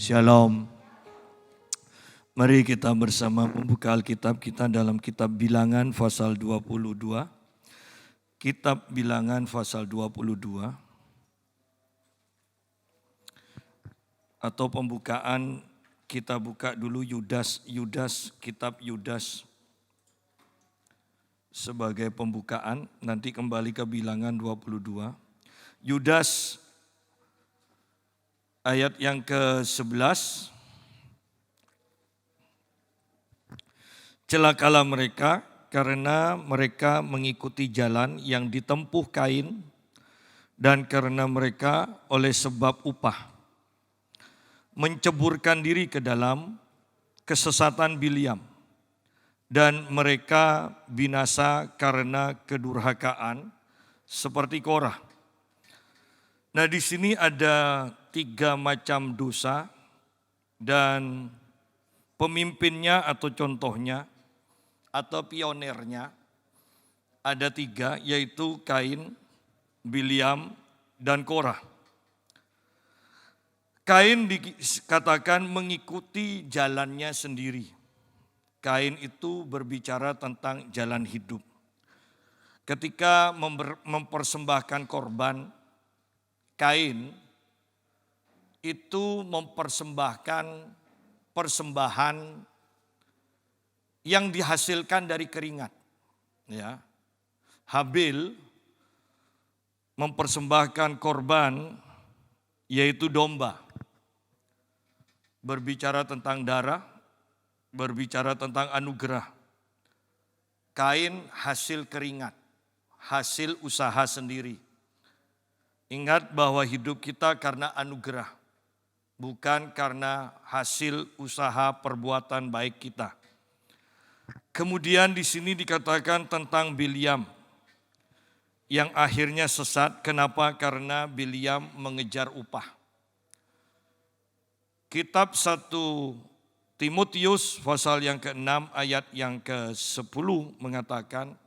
Shalom. Mari kita bersama membuka Alkitab kita dalam kitab Bilangan pasal 22. Kitab Bilangan pasal 22. Atau pembukaan kita buka dulu kitab Yudas sebagai pembukaan, nanti kembali ke Bilangan 22. Yudas ayat yang ke-11. Celakalah mereka karena mereka mengikuti jalan yang ditempuh Kain dan karena mereka oleh sebab upah menceburkan diri ke dalam kesesatan Biliam dan mereka binasa karena kedurhakaan seperti Korah. Nah, di sini ada 3 macam dosa dan pemimpinnya atau contohnya atau pionernya ada 3, yaitu Kain, Biliam, dan Korah. Kain dikatakan mengikuti jalannya sendiri. Kain itu berbicara tentang jalan hidup. Ketika mempersembahkan korban, Kain itu mempersembahkan persembahan yang dihasilkan dari keringat. Ya. Habil mempersembahkan korban yaitu domba. Berbicara tentang darah, berbicara tentang anugerah. Kain hasil keringat, hasil usaha sendiri. Ingat bahwa hidup kita karena anugerah, bukan karena hasil usaha perbuatan baik kita. Kemudian di sini dikatakan tentang Biliam yang akhirnya sesat. Kenapa? Karena Biliam mengejar upah. Kitab 1 Timotius pasal yang ke-6 ayat yang ke-10 mengatakan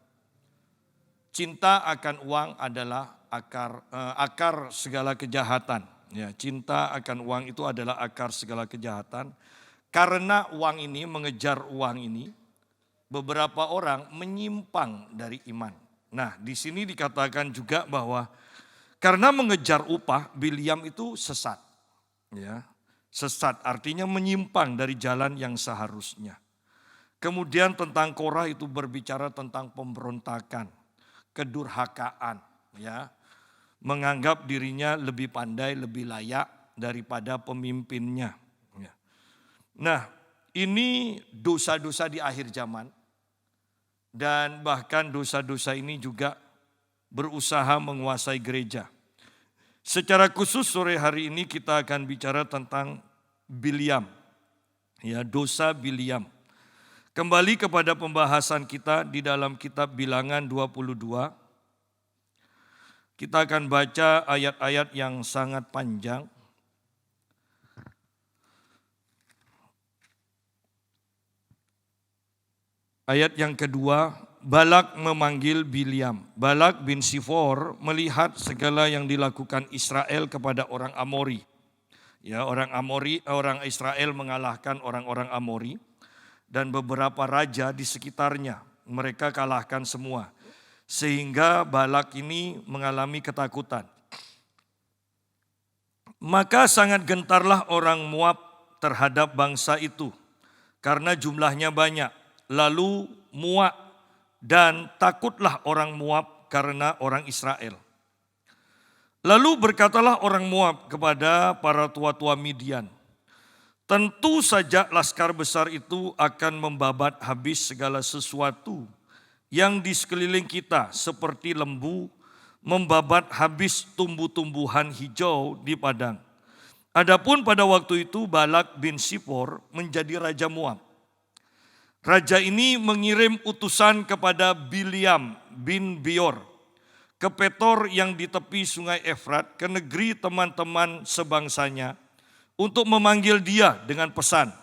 cinta akan uang adalah akar segala kejahatan. Ya, cinta akan uang itu adalah akar segala kejahatan. Karena uang ini, mengejar uang ini, beberapa orang menyimpang dari iman. Nah, di sini dikatakan juga bahwa karena mengejar upah, Biliam itu sesat. Ya, sesat artinya menyimpang dari jalan yang seharusnya. Kemudian tentang Korah itu berbicara tentang pemberontakan, kedurhakaan, ya. Menganggap dirinya lebih pandai, lebih layak daripada pemimpinnya. Ya. Nah, ini dosa-dosa di akhir zaman. Dan bahkan dosa-dosa ini juga berusaha menguasai gereja. Secara khusus sore hari ini kita akan bicara tentang Biliam. Ya, dosa Biliam. Kembali kepada pembahasan kita di dalam kitab Bilangan 22. Kita akan baca ayat-ayat yang sangat panjang. Ayat yang kedua, Balak memanggil Biliam. Balak bin Sifor melihat segala yang dilakukan Israel kepada orang Amori. Ya, orang Israel mengalahkan orang-orang Amori dan beberapa raja di sekitarnya. Mereka kalahkan semua. Sehingga Balak ini mengalami ketakutan. Maka sangat gentarlah orang Moab terhadap bangsa itu karena jumlahnya banyak. Lalu muak dan takutlah orang Moab karena orang Israel. Lalu berkatalah orang Moab kepada para tua-tua Midian, tentu saja laskar besar itu akan membabat habis segala sesuatu yang di sekeliling kita seperti lembu membabat habis tumbuh-tumbuhan hijau di padang. Adapun pada waktu itu Balak bin Sipor menjadi raja Moab. Raja ini mengirim utusan kepada Biliam bin Beor ke Petor yang di tepi sungai Efrat, ke negeri teman-teman sebangsanya, untuk memanggil dia dengan pesan,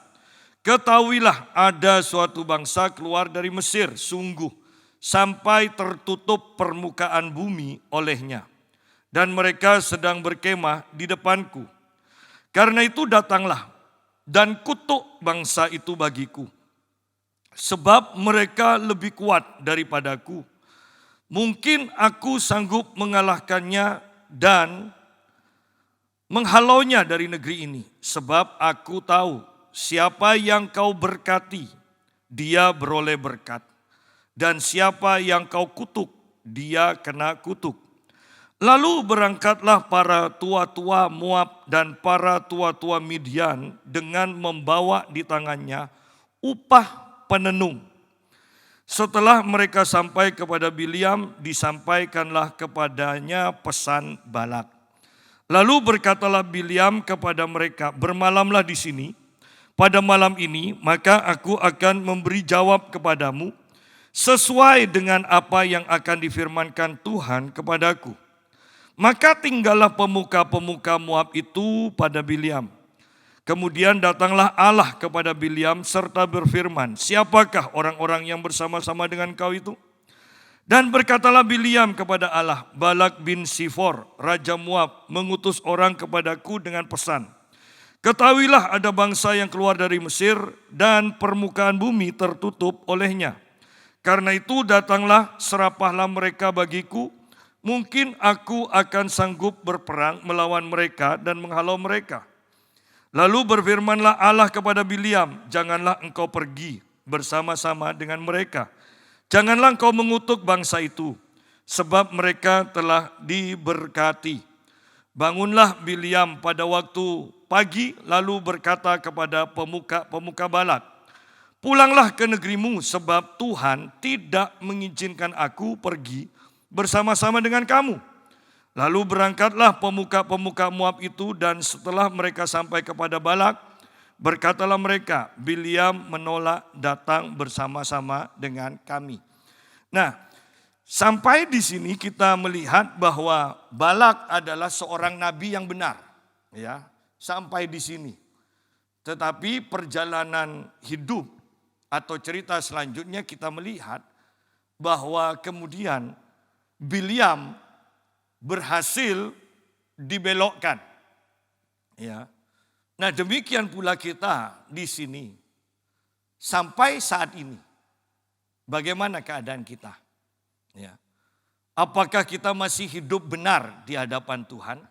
ketahuilah ada suatu bangsa keluar dari Mesir, sungguh sampai tertutup permukaan bumi olehnya, dan mereka sedang berkemah di depanku. Karena itu datanglah, dan kutuk bangsa itu bagiku. Sebab mereka lebih kuat daripadaku. Mungkin aku sanggup mengalahkannya dan menghalaunya dari negeri ini. Sebab aku tahu siapa yang kau berkati, dia beroleh berkat. Dan siapa yang kau kutuk, dia kena kutuk. Lalu berangkatlah para tua-tua Moab dan para tua-tua Midian dengan membawa di tangannya upah penenung. Setelah mereka sampai kepada Bileam, disampaikanlah kepadanya pesan Balak. Lalu berkatalah Bileam kepada mereka, bermalamlah di sini. Pada malam ini, maka aku akan memberi jawab kepadamu sesuai dengan apa yang akan difirmankan Tuhan kepadaku. Maka tinggallah pemuka-pemuka Moab itu pada Bileam. Kemudian datanglah Allah kepada Bileam serta berfirman, siapakah orang-orang yang bersama-sama dengan kau itu? Dan berkatalah Bileam kepada Allah, Balak bin Sifor, Raja Moab, mengutus orang kepadaku dengan pesan. Ketahuilah ada bangsa yang keluar dari Mesir dan permukaan bumi tertutup olehnya. Karena itu datanglah, serapahlah mereka bagiku, mungkin aku akan sanggup berperang melawan mereka dan menghalau mereka. Lalu berfirmanlah Allah kepada Bileam, janganlah engkau pergi bersama-sama dengan mereka. Janganlah engkau mengutuk bangsa itu, sebab mereka telah diberkati. Bangunlah Bileam pada waktu pagi, lalu berkata kepada pemuka-pemuka Balak, pulanglah ke negerimu, sebab Tuhan tidak mengizinkan aku pergi bersama-sama dengan kamu. Lalu berangkatlah pemuka-pemuka Moab itu, dan setelah mereka sampai kepada Balak, berkatalah mereka, Bileam menolak datang bersama-sama dengan kami. Nah, sampai di sini kita melihat bahwa Balak adalah seorang nabi yang benar, ya. Sampai di sini. Tetapi perjalanan hidup atau cerita selanjutnya kita melihat bahwa kemudian Bileam berhasil dibelokkan. Ya. Nah, demikian pula kita di sini. Sampai saat ini. Bagaimana keadaan kita? Ya. Apakah kita masih hidup benar di hadapan Tuhan?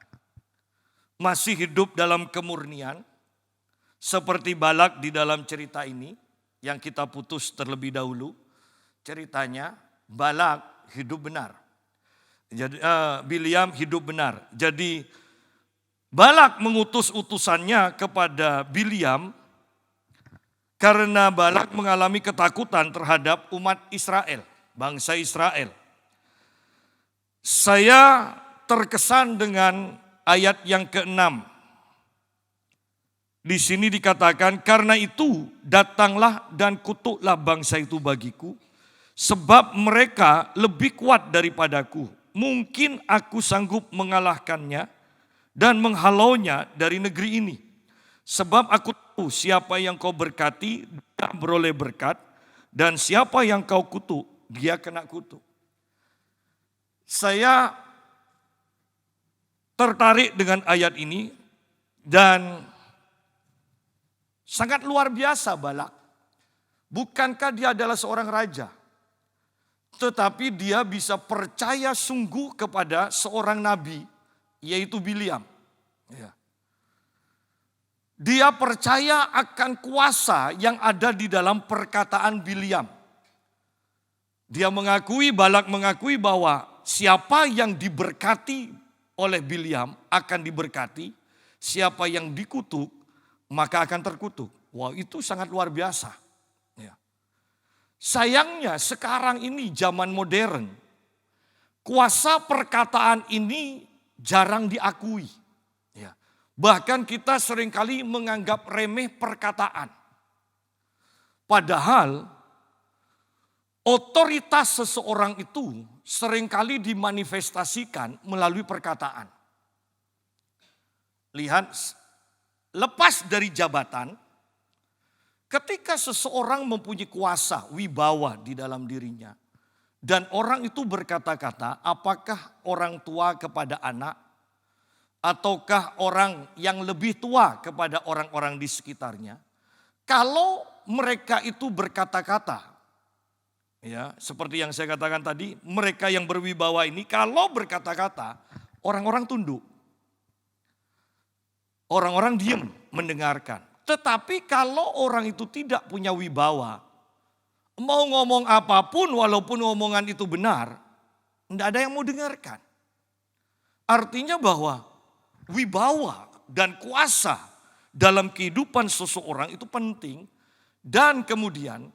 Masih hidup dalam kemurnian? Seperti Balak di dalam cerita ini yang kita putus terlebih dahulu. Ceritanya Balak hidup benar. Jadi Bileam hidup benar. Jadi Balak mengutus utusannya kepada Bileam karena Balak mengalami ketakutan terhadap umat Israel, bangsa Israel. Saya terkesan dengan ayat yang ke-6. Di sini dikatakan, karena itu datanglah dan kutuklah bangsa itu bagiku, sebab mereka lebih kuat daripadaku. Mungkin aku sanggup mengalahkannya dan menghalaunya dari negeri ini. Sebab aku tahu siapa yang kau berkati, dia beroleh berkat. Dan siapa yang kau kutuk, dia kena kutuk. Saya tertarik dengan ayat ini dan sangat luar biasa Balak. Bukankah dia adalah seorang raja? Tetapi dia bisa percaya sungguh kepada seorang nabi, yaitu Bileam. Ya. Dia percaya akan kuasa yang ada di dalam perkataan Bileam. Dia mengakui, Balak mengakui bahwa siapa yang diberkati oleh Bileam akan diberkati, siapa yang dikutuk maka akan terkutuk. Wah, itu sangat luar biasa. Sayangnya sekarang ini zaman modern, kuasa perkataan ini jarang diakui. Ya. Bahkan kita seringkali menganggap remeh perkataan. Padahal otoritas seseorang itu seringkali dimanifestasikan melalui perkataan. Lihat, lepas dari jabatan, ketika seseorang mempunyai kuasa, wibawa di dalam dirinya, dan orang itu berkata-kata, apakah orang tua kepada anak, ataukah orang yang lebih tua kepada orang-orang di sekitarnya, kalau mereka itu berkata-kata, ya, seperti yang saya katakan tadi, mereka yang berwibawa ini kalau berkata-kata, orang-orang tunduk. Orang-orang diam mendengarkan. Tetapi kalau orang itu tidak punya wibawa, mau ngomong apapun walaupun omongan itu benar, tidak ada yang mau dengarkan. Artinya bahwa wibawa dan kuasa dalam kehidupan seseorang itu penting. Dan kemudian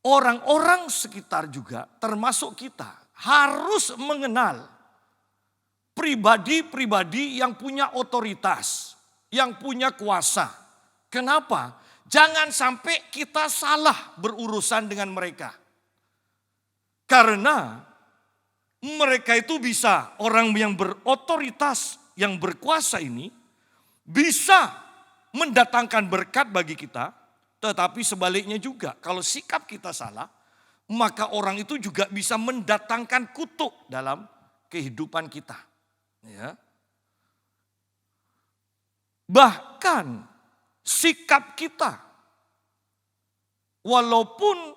orang-orang sekitar juga termasuk kita harus mengenal pribadi-pribadi yang punya otoritas, yang punya kuasa. Kenapa? Jangan sampai kita salah berurusan dengan mereka. Karena mereka itu bisa, orang yang berotoritas, yang berkuasa ini bisa mendatangkan berkat bagi kita, tetapi sebaliknya juga kalau sikap kita salah, maka orang itu juga bisa mendatangkan kutuk dalam kehidupan kita. Ya. Bahkan sikap kita, walaupun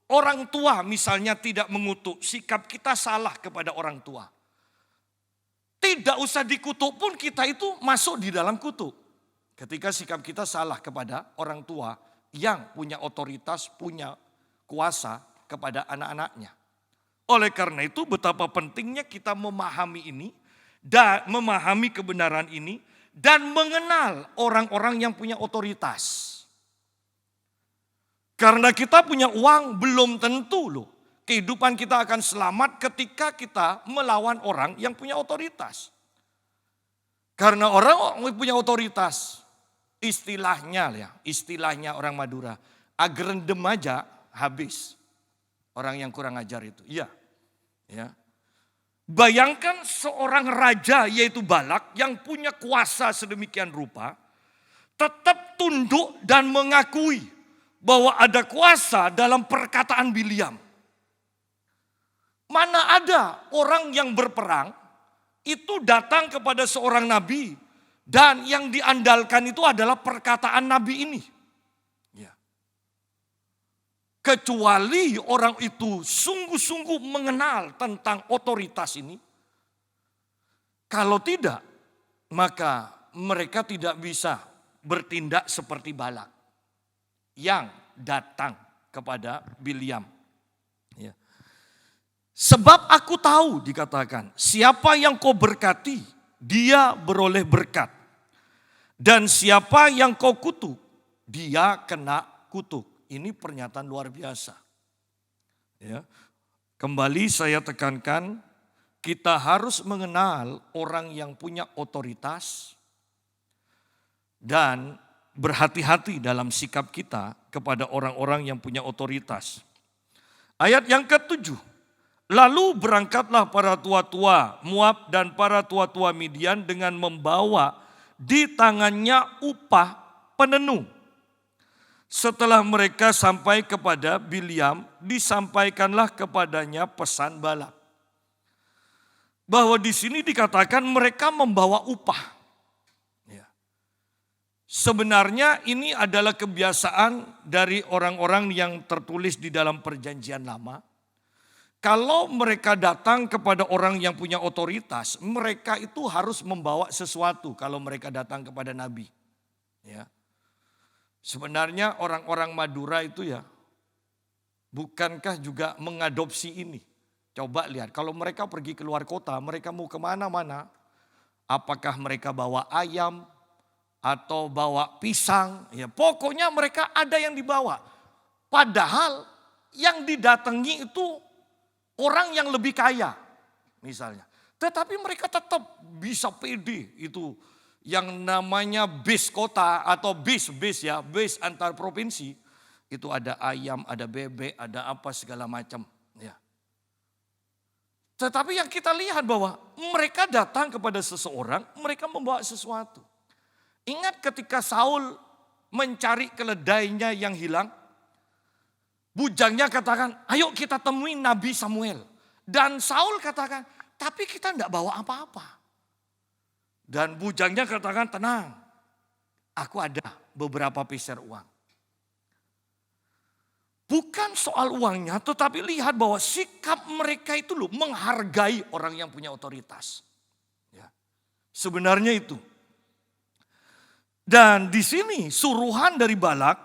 orang tua misalnya tidak mengutuk, sikap kita salah kepada orang tua. Tidak usah dikutuk pun kita itu masuk di dalam kutuk. Ketika sikap kita salah kepada orang tua yang punya otoritas, punya kuasa kepada anak-anaknya. Oleh karena itu betapa pentingnya kita memahami ini, dan memahami kebenaran ini, dan mengenal orang-orang yang punya otoritas. Karena kita punya uang belum tentu loh kehidupan kita akan selamat ketika kita melawan orang yang punya otoritas. Karena orang yang punya otoritas, istilahnya orang Madura, agrendem aja habis. Orang yang kurang ajar itu, iya. Ya. Bayangkan seorang raja yaitu Balak yang punya kuasa sedemikian rupa, tetap tunduk dan mengakui bahwa ada kuasa dalam perkataan Bileam. Mana ada orang yang berperang itu datang kepada seorang nabi dan yang diandalkan itu adalah perkataan nabi ini. Ya. Kecuali orang itu sungguh-sungguh mengenal tentang otoritas ini. Kalau tidak, maka mereka tidak bisa bertindak seperti Balak yang datang kepada Bileam. Ya. Sebab aku tahu, dikatakan, siapa yang kau berkati, dia beroleh berkat. Dan siapa yang kau kutuk, dia kena kutuk. Ini pernyataan luar biasa. Ya. Kembali saya tekankan, kita harus mengenal orang yang punya otoritas dan berhati-hati dalam sikap kita kepada orang-orang yang punya otoritas. Ayat yang ke-7. Lalu berangkatlah para tua-tua Moab dan para tua-tua Midian dengan membawa di tangannya upah penenung. Setelah mereka sampai kepada Bileam, disampaikanlah kepadanya pesan Balak. Bahwa di sini dikatakan mereka membawa upah. Sebenarnya ini adalah kebiasaan dari orang-orang yang tertulis di dalam perjanjian lama. Kalau mereka datang kepada orang yang punya otoritas, mereka itu harus membawa sesuatu kalau mereka datang kepada nabi. Ya. Sebenarnya orang-orang Madura itu ya, bukankah juga mengadopsi ini? Coba lihat, kalau mereka pergi keluar kota, mereka mau kemana-mana. Apakah mereka bawa ayam? Atau bawa pisang, ya pokoknya mereka ada yang dibawa. Padahal yang didatangi itu orang yang lebih kaya misalnya. Tetapi mereka tetap bisa pede itu yang namanya bis kota atau bis antar provinsi. Itu ada ayam, ada bebek, ada apa segala macam. Ya. Tetapi yang kita lihat bahwa mereka datang kepada seseorang, mereka membawa sesuatu. Ingat ketika Saul mencari keledainya yang hilang. Bujangnya katakan, ayo kita temui Nabi Samuel. Dan Saul katakan, tapi kita tidak bawa apa-apa. Dan bujangnya katakan, tenang, aku ada beberapa peser uang. Bukan soal uangnya, tetapi lihat bahwa sikap mereka itu loh menghargai orang yang punya otoritas. Ya. Sebenarnya itu. Dan di sini suruhan dari Balak,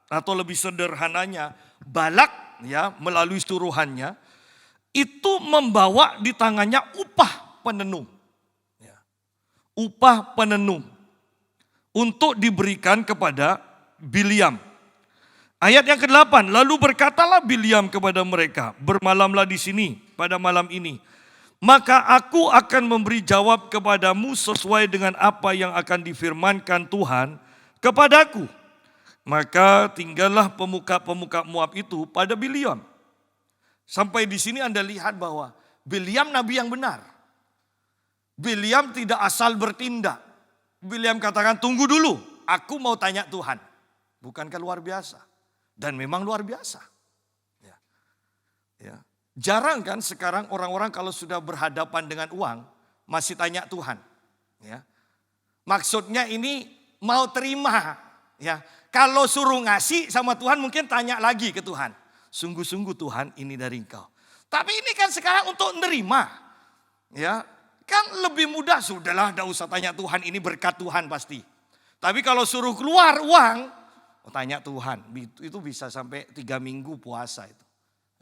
atau lebih sederhananya Balak ya melalui suruhannya, itu membawa di tangannya upah penenung. Ya. Upah penenung untuk diberikan kepada Bileam. Ayat yang ke-8, lalu berkatalah Bileam kepada mereka, bermalamlah di sini pada malam ini. Maka aku akan memberi jawab kepadamu sesuai dengan apa yang akan difirmankan Tuhan kepadaku. Maka tinggallah pemuka-pemuka Moab itu pada Bileam. Sampai di sini Anda lihat bahwa Bileam nabi yang benar. Bileam tidak asal bertindak. Bileam katakan, tunggu dulu, aku mau tanya Tuhan. Bukankah luar biasa? Dan memang luar biasa. Ya. Ya. Jarang kan sekarang orang-orang kalau sudah berhadapan dengan uang masih tanya Tuhan. Ya. Maksudnya ini mau terima. Ya. Kalau suruh ngasih sama Tuhan mungkin tanya lagi ke Tuhan. Sungguh-sungguh Tuhan ini dari Engkau. Tapi ini kan sekarang untuk menerima. Ya. Kan lebih mudah, sudahlah tidak usah tanya Tuhan, ini berkat Tuhan pasti. Tapi kalau suruh keluar uang, tanya Tuhan, itu bisa sampai 3 minggu puasa itu.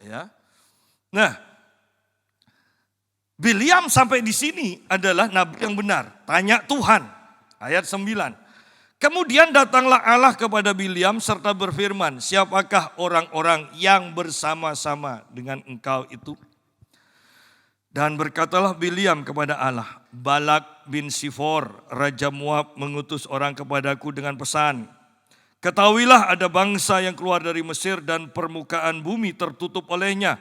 Ya. Nah, Bileam sampai di sini adalah nabi yang benar. Tanya Tuhan, ayat 9. Kemudian datanglah Allah kepada Bileam serta berfirman, siapakah orang-orang yang bersama-sama dengan engkau itu? Dan berkatalah Bileam kepada Allah, Balak bin Sifor, Raja Moab mengutus orang kepadaku dengan pesan, ketahuilah ada bangsa yang keluar dari Mesir dan permukaan bumi tertutup olehnya.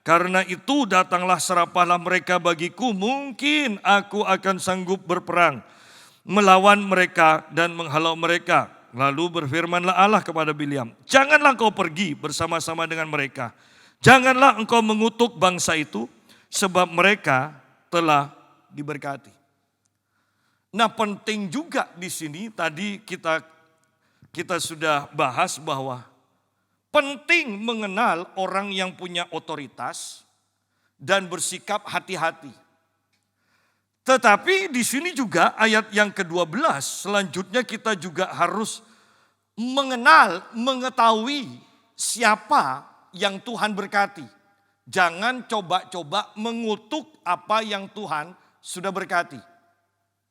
Karena itu datanglah serapahlah mereka bagiku, mungkin aku akan sanggup berperang, melawan mereka dan menghalau mereka. Lalu berfirmanlah Allah kepada Bileam, janganlah engkau pergi bersama-sama dengan mereka. Janganlah engkau mengutuk bangsa itu, sebab mereka telah diberkati. Nah, penting juga di sini tadi kita sudah bahas bahwa penting mengenal orang yang punya otoritas dan bersikap hati-hati. Tetapi di sini juga ayat yang ke-12 selanjutnya kita juga harus mengetahui siapa yang Tuhan berkati. Jangan coba-coba mengutuk apa yang Tuhan sudah berkati.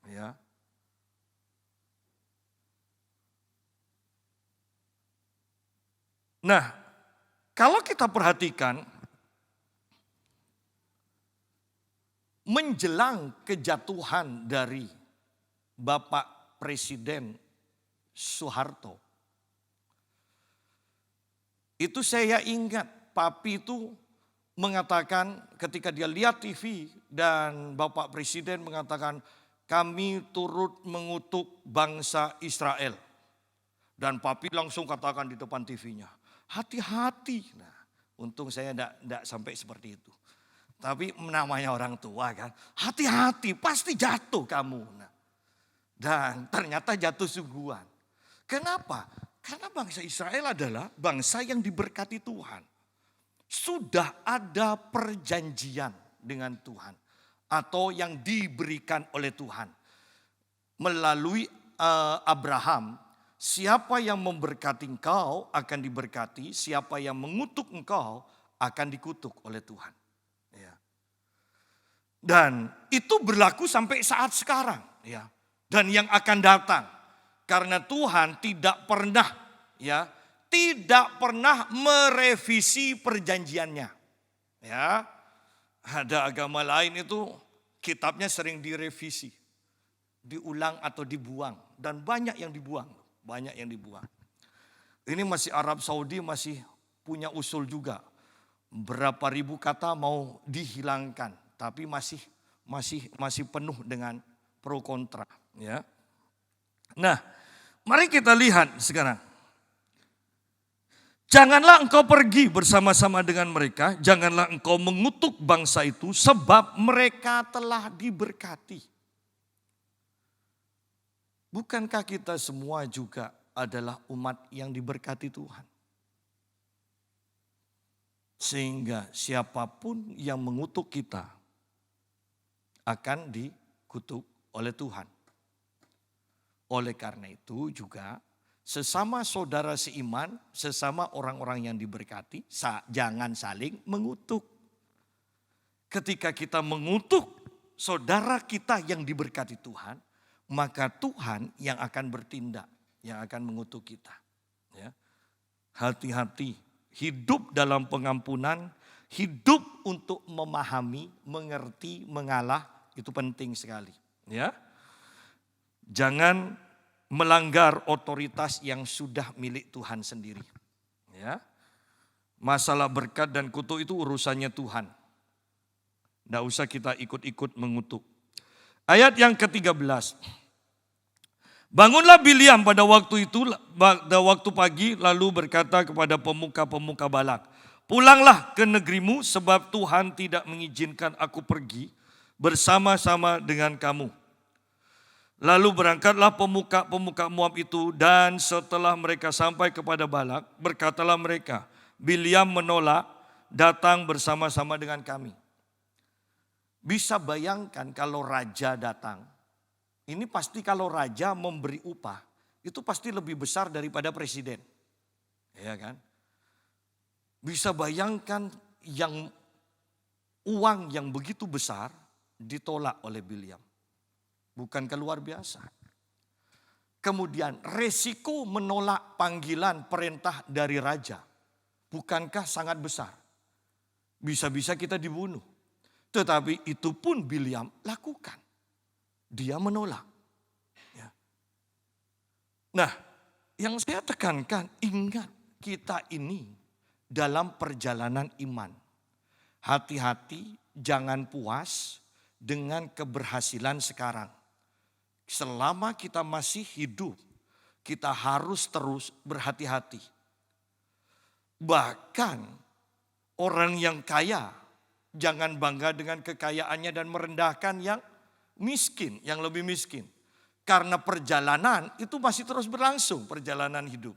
Ya. Nah, kalau kita perhatikan menjelang kejatuhan dari Bapak Presiden Soeharto, itu saya ingat Papi itu mengatakan ketika dia lihat TV dan Bapak Presiden mengatakan kami turut mengutuk bangsa Israel. Dan Papi langsung katakan di depan TV-nya, hati-hati. Nah, untung saya tidak sampai seperti itu. Tapi namanya orang tua kan, hati-hati pasti jatuh kamu. Nah, dan ternyata jatuh sungguhan. Kenapa? Karena bangsa Israel adalah bangsa yang diberkati Tuhan. Sudah ada perjanjian dengan Tuhan. Atau yang diberikan oleh Tuhan. Melalui Abraham, siapa yang memberkati engkau akan diberkati, siapa yang mengutuk engkau akan dikutuk oleh Tuhan. Ya. Dan itu berlaku sampai saat sekarang. Ya. Dan yang akan datang. Karena Tuhan tidak pernah merevisi perjanjiannya. Ya. Ada agama lain itu kitabnya sering direvisi. Diulang atau dibuang. Dan banyak yang dibuang. Ini masih Arab Saudi masih punya usul juga. Berapa ribu kata mau dihilangkan. Tapi masih penuh dengan pro kontra. Ya. Nah, mari kita lihat sekarang. Janganlah engkau pergi bersama-sama dengan mereka. Janganlah engkau mengutuk bangsa itu sebab mereka telah diberkati. Bukankah kita semua juga adalah umat yang diberkati Tuhan? Sehingga siapapun yang mengutuk kita akan dikutuk oleh Tuhan. Oleh karena itu juga sesama saudara seiman, sesama orang-orang yang diberkati, jangan saling mengutuk. Ketika kita mengutuk saudara kita yang diberkati Tuhan, maka Tuhan yang akan bertindak, yang akan mengutuk kita. Ya. Hati-hati, hidup dalam pengampunan, hidup untuk memahami, mengerti, mengalah, itu penting sekali. Ya. Jangan melanggar otoritas yang sudah milik Tuhan sendiri. Ya. Masalah berkat dan kutuk itu urusannya Tuhan. Tidak usah kita ikut-ikut mengutuk. Ayat yang ke-13. Bangunlah Bileam pada waktu itu, pada waktu pagi, lalu berkata kepada pemuka-pemuka Balak, pulanglah ke negerimu sebab Tuhan tidak mengizinkan aku pergi bersama-sama dengan kamu. Lalu berangkatlah pemuka-pemuka Moab itu, dan setelah mereka sampai kepada Balak, berkatalah mereka, Bileam menolak datang bersama-sama dengan kami. Bisa bayangkan kalau raja datang, ini pasti kalau raja memberi upah, itu pasti lebih besar daripada presiden. Ya kan? Bisa bayangkan yang uang yang begitu besar ditolak oleh Bileam. Bukankah luar biasa? Kemudian resiko menolak panggilan perintah dari raja. Bukankah sangat besar? Bisa-bisa kita dibunuh. Tetapi itu pun Bileam lakukan. Dia menolak. Ya. Nah, yang saya tekankan, ingat kita ini dalam perjalanan iman. Hati-hati, jangan puas dengan keberhasilan sekarang. Selama kita masih hidup, kita harus terus berhati-hati. Bahkan orang yang kaya, jangan bangga dengan kekayaannya dan merendahkan yang miskin, yang lebih miskin. Karena perjalanan itu masih terus berlangsung, perjalanan hidup.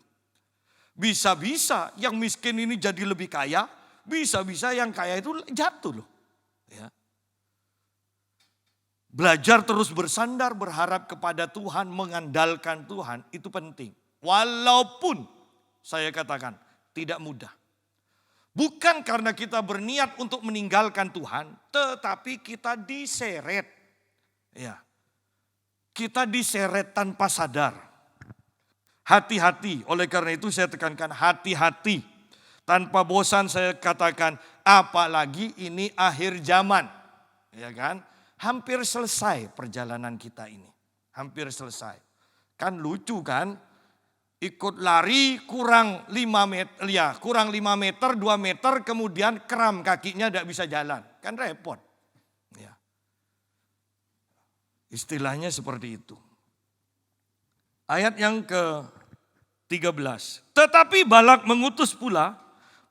Bisa-bisa yang miskin ini jadi lebih kaya, bisa-bisa yang kaya itu jatuh loh. Ya. Belajar terus bersandar, berharap kepada Tuhan, mengandalkan Tuhan, itu penting. Walaupun saya katakan tidak mudah. Bukan karena kita berniat untuk meninggalkan Tuhan, tetapi kita diseret. Ya. Kita diseret tanpa sadar. Hati-hati, oleh karena itu saya tekankan hati-hati. Tanpa bosan saya katakan, apalagi ini akhir zaman. Ya kan? Hampir selesai perjalanan kita ini. Hampir selesai. Kan lucu kan? Ikut lari kurang 5 meter, ya kurang 5 meter, 2 meter, kemudian kram kakinya tidak bisa jalan. Kan repot. Ya. Istilahnya seperti itu. Ayat yang ke-13. Tetapi Balak mengutus pula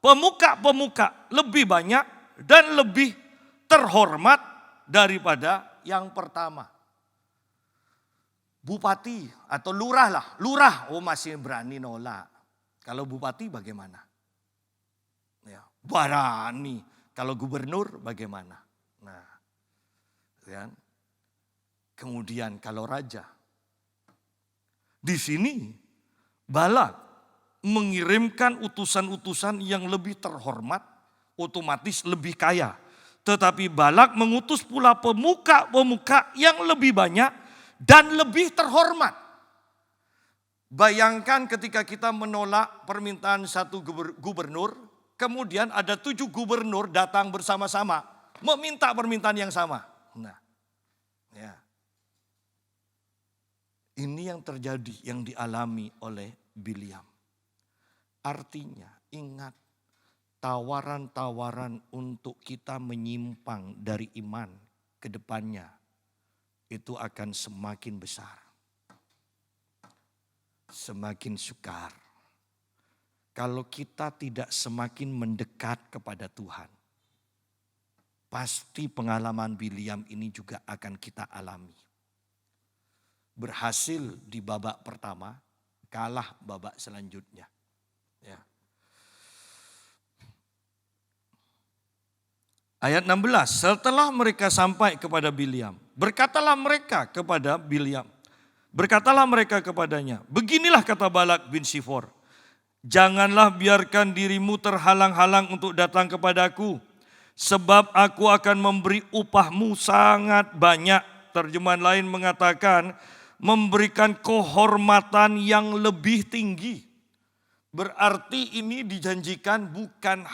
pemuka-pemuka lebih banyak dan lebih terhormat daripada yang pertama. Bupati atau lurah lah. Lurah, oh masih berani nolak. Kalau bupati bagaimana? Ya, berani. Kalau gubernur bagaimana? Nah, kan? Kemudian kalau raja. Di sini Balak mengirimkan utusan-utusan yang lebih terhormat, otomatis lebih kaya. Tetapi Balak mengutus pula pemuka-pemuka yang lebih banyak dan lebih terhormat. Bayangkan ketika kita menolak permintaan satu gubernur, kemudian ada 7 gubernur datang bersama-sama meminta permintaan yang sama. Nah, ya. Ini yang terjadi, yang dialami oleh Bileam. Artinya, ingat, tawaran-tawaran untuk kita menyimpang dari iman ke depannya itu akan semakin besar. Semakin sukar. Kalau kita tidak semakin mendekat kepada Tuhan, pasti pengalaman Bileam ini juga akan kita alami. berhasil di babak pertama, kalah babak selanjutnya. Ya. Ayat 16, setelah mereka sampai kepada Bileam, berkatalah mereka kepadanya, beginilah kata Balak bin Sifor, janganlah biarkan dirimu terhalang-halang untuk datang kepadaku, sebab aku akan memberi upahmu sangat banyak. Terjemahan lain mengatakan, memberikan kehormatan yang lebih tinggi. Berarti ini dijanjikan bukan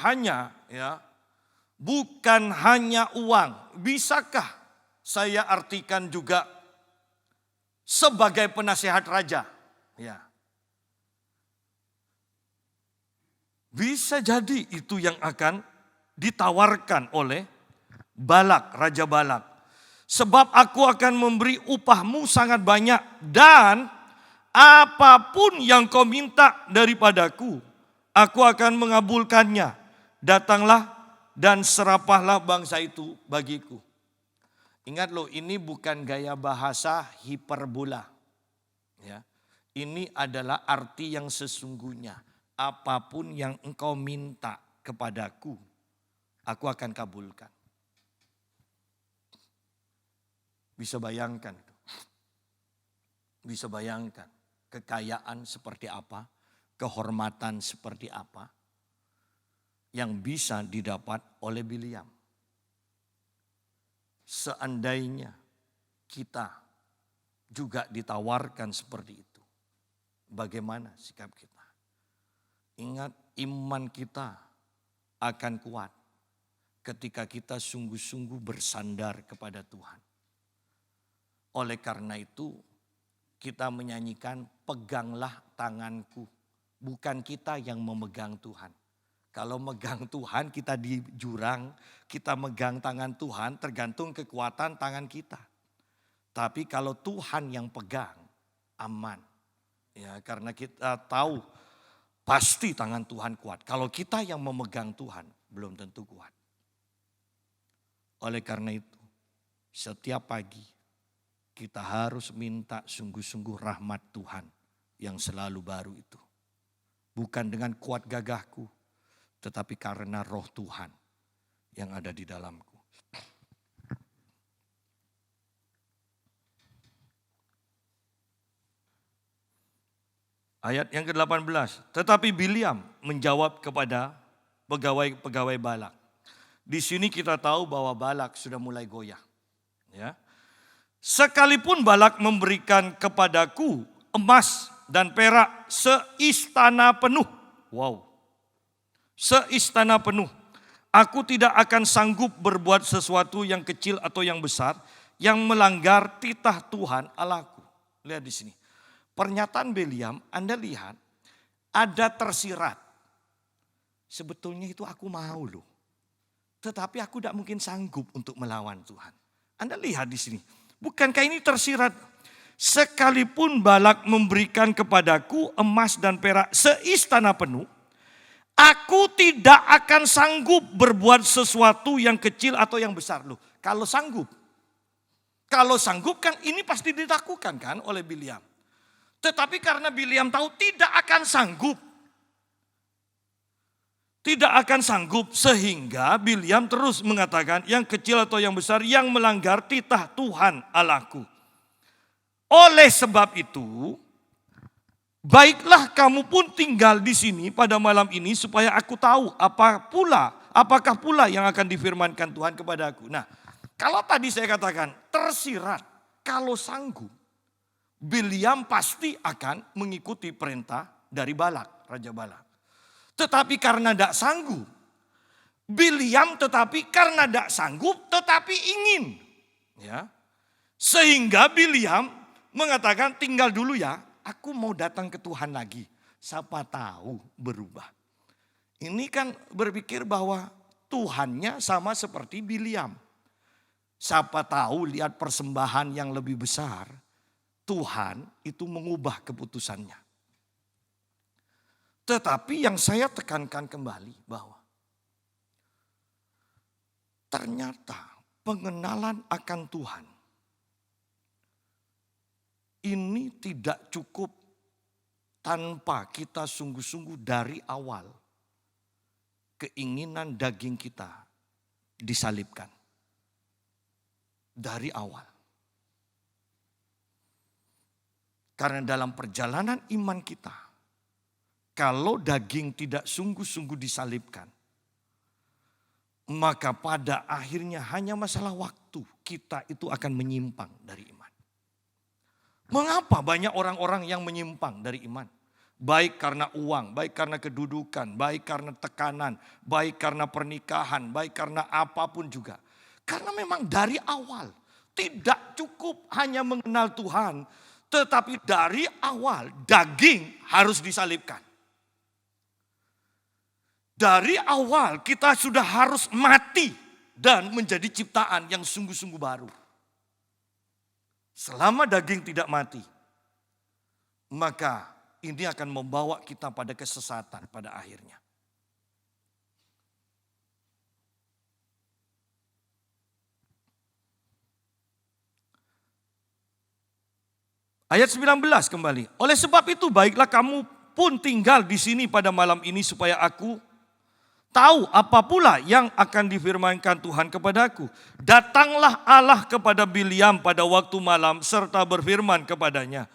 hanya uang. Bisakah saya artikan juga sebagai penasehat raja? Ya. Bisa jadi itu yang akan ditawarkan oleh Balak, Raja Balak. Sebab aku akan memberi upahmu sangat banyak dan apapun yang kau minta daripadaku, aku akan mengabulkannya. Datanglah dan serapahlah bangsa itu bagiku. Ingat loh, ini bukan gaya bahasa hiperbola. Ya. Ini adalah arti yang sesungguhnya. Apapun yang engkau minta kepadaku, aku akan kabulkan. Bisa bayangkan. Bisa bayangkan kekayaan seperti apa, kehormatan seperti apa yang bisa didapat oleh Bileam. Seandainya kita juga ditawarkan seperti itu, bagaimana sikap kita? Ingat, iman kita akan kuat ketika kita sungguh-sungguh bersandar kepada Tuhan. Oleh karena itu, kita menyanyikan peganglah tanganku. Bukan kita yang memegang Tuhan. Kalau megang Tuhan kita di jurang, kita megang tangan Tuhan tergantung kekuatan tangan kita. Tapi kalau Tuhan yang pegang, aman. Ya, karena kita tahu pasti tangan Tuhan kuat. Kalau kita yang memegang Tuhan belum tentu kuat. Oleh karena itu, setiap pagi kita harus minta sungguh-sungguh rahmat Tuhan yang selalu baru itu. Bukan dengan kuat gagahku, tetapi karena roh Tuhan yang ada di dalamku. Ayat yang ke-18. Tetapi Bileam menjawab kepada pegawai-pegawai Balak. Di sini kita tahu bahwa Balak sudah mulai goyah. Ya. Sekalipun Balak memberikan kepadaku emas dan perak seistana penuh. Wow. Seistana penuh. Aku tidak akan sanggup berbuat sesuatu yang kecil atau yang besar yang melanggar titah Tuhan Allahku. Lihat di sini. Pernyataan Bileam, Anda lihat ada tersirat. Sebetulnya itu aku mau loh. Tetapi aku tidak mungkin sanggup untuk melawan Tuhan. Anda lihat di sini. Bukankah ini tersirat? Sekalipun Balak memberikan kepadaku emas dan perak seistana penuh, aku tidak akan sanggup berbuat sesuatu yang kecil atau yang besar. Loh, kalau sanggup kan ini pasti dilakukan kan oleh Bileam. Tetapi karena Bileam tahu tidak akan sanggup sehingga Bileam terus mengatakan yang kecil atau yang besar yang melanggar titah Tuhan Allahku. Oleh sebab itu, baiklah kamu pun tinggal di sini pada malam ini supaya aku tahu apakah pula yang akan difirmankan Tuhan kepadaku. Nah, kalau tadi saya katakan tersirat, kalau sanggup, Bileam pasti akan mengikuti perintah dari Balak, Raja Balak. Tetapi karena tidak sanggup, Bileam tetapi ingin. Ya. Sehingga Bileam mengatakan tinggal dulu ya, aku mau datang ke Tuhan lagi. Siapa tahu berubah. Ini kan berpikir bahwa Tuhannya sama seperti Bileam. Siapa tahu lihat persembahan yang lebih besar, Tuhan itu mengubah keputusannya. Tetapi yang saya tekankan kembali bahwa ternyata pengenalan akan Tuhan ini tidak cukup tanpa kita sungguh-sungguh dari awal keinginan daging kita disalibkan. Dari awal. Karena dalam perjalanan iman kita, kalau daging tidak sungguh-sungguh disalibkan, maka pada akhirnya hanya masalah waktu kita itu akan menyimpang dari iman. Mengapa banyak orang-orang yang menyimpang dari iman? Baik karena uang, baik karena kedudukan, baik karena tekanan, baik karena pernikahan, baik karena apapun juga. Karena memang dari awal tidak cukup hanya mengenal Tuhan, tetapi dari awal daging harus disalibkan. Dari awal kita sudah harus mati dan menjadi ciptaan yang sungguh-sungguh baru. Selama daging tidak mati, maka ini akan membawa kita pada kesesatan pada akhirnya. Ayat 19 kembali. Oleh sebab itu baiklah kamu pun tinggal di sini pada malam ini supaya aku tahu apa pula yang akan difirmankan Tuhan kepadaku. Datanglah Allah kepada Bileam pada waktu malam serta berfirman kepadanya.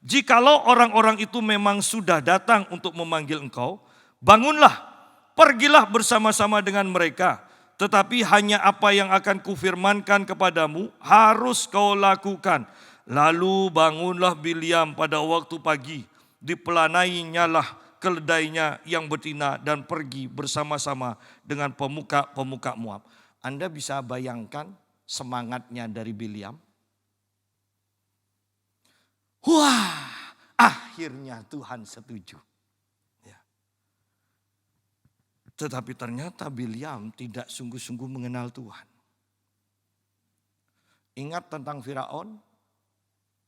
Jikalau orang-orang itu memang sudah datang untuk memanggil engkau, bangunlah, pergilah bersama-sama dengan mereka. Tetapi hanya apa yang akan kufirmankan kepadamu harus kau lakukan. Lalu bangunlah Bileam pada waktu pagi, dipelanainya keledainya yang betina dan pergi bersama-sama dengan pemuka-pemuka Moab. Anda bisa bayangkan semangatnya dari Bileam? Wah, akhirnya Tuhan setuju. Ya. Tetapi ternyata Bileam tidak sungguh-sungguh mengenal Tuhan. Ingat tentang Firaun?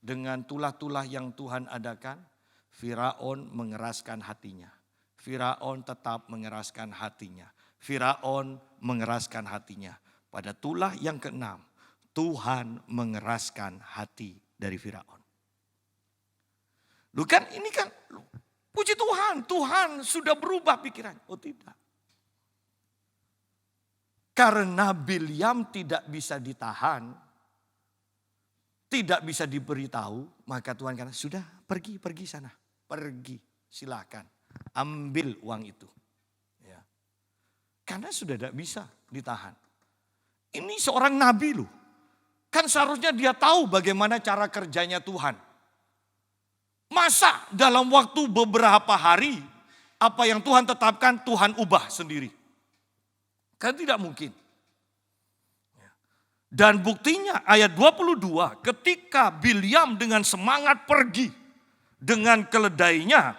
Dengan tulah-tulah yang Tuhan adakan, Firaun mengeraskan hatinya. Firaun tetap mengeraskan hatinya. Firaun mengeraskan hatinya. Pada tulah yang keenam, Tuhan mengeraskan hati dari Firaun. Lu kan ini kan, puji Tuhan, Tuhan sudah berubah pikiran. Oh tidak. Karena Bileam tidak bisa ditahan, tidak bisa diberitahu, maka Tuhan kata, sudah pergi sana. Pergi, silakan. Ambil uang itu. Ya. Karena sudah tidak bisa ditahan. Ini seorang nabi loh. Kan seharusnya dia tahu bagaimana cara kerjanya Tuhan. Masa dalam waktu beberapa hari, apa yang Tuhan tetapkan Tuhan ubah sendiri. Kan tidak mungkin. Dan buktinya ayat 22, ketika Bileam dengan semangat pergi dengan keledainya.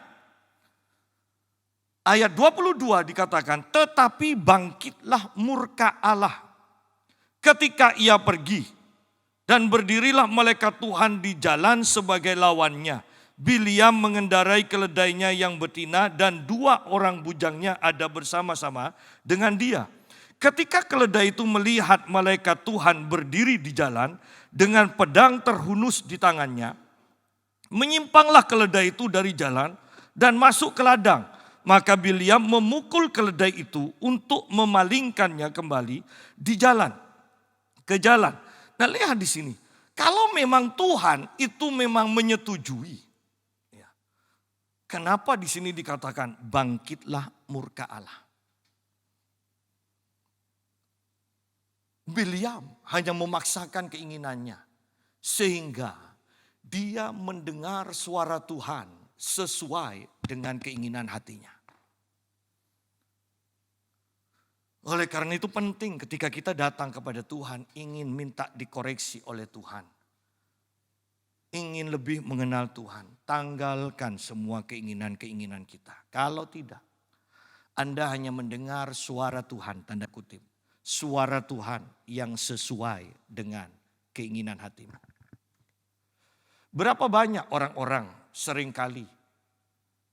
Ayat 22 dikatakan, tetapi bangkitlah murka Allah ketika ia pergi. Dan berdirilah malaikat Tuhan di jalan sebagai lawannya. Bileam mengendarai keledainya yang betina dan 2 orang bujangnya ada bersama-sama dengan dia. Ketika keledai itu melihat malaikat Tuhan berdiri di jalan dengan pedang terhunus di tangannya, menyimpanglah keledai itu dari jalan dan masuk ke ladang. Maka Bileam memukul keledai itu untuk memalingkannya kembali di jalan, ke jalan. Nah lihat di sini, kalau memang Tuhan itu memang menyetujui, ya, kenapa di sini dikatakan bangkitlah murka Allah? Bileam hanya memaksakan keinginannya sehingga dia mendengar suara Tuhan sesuai dengan keinginan hatinya. Oleh karena itu penting ketika kita datang kepada Tuhan ingin minta dikoreksi oleh Tuhan. Ingin lebih mengenal Tuhan, tanggalkan semua keinginan-keinginan kita. Kalau tidak, Anda hanya mendengar suara Tuhan, tanda kutip. Suara Tuhan yang sesuai dengan keinginan hatimu. Berapa banyak orang-orang seringkali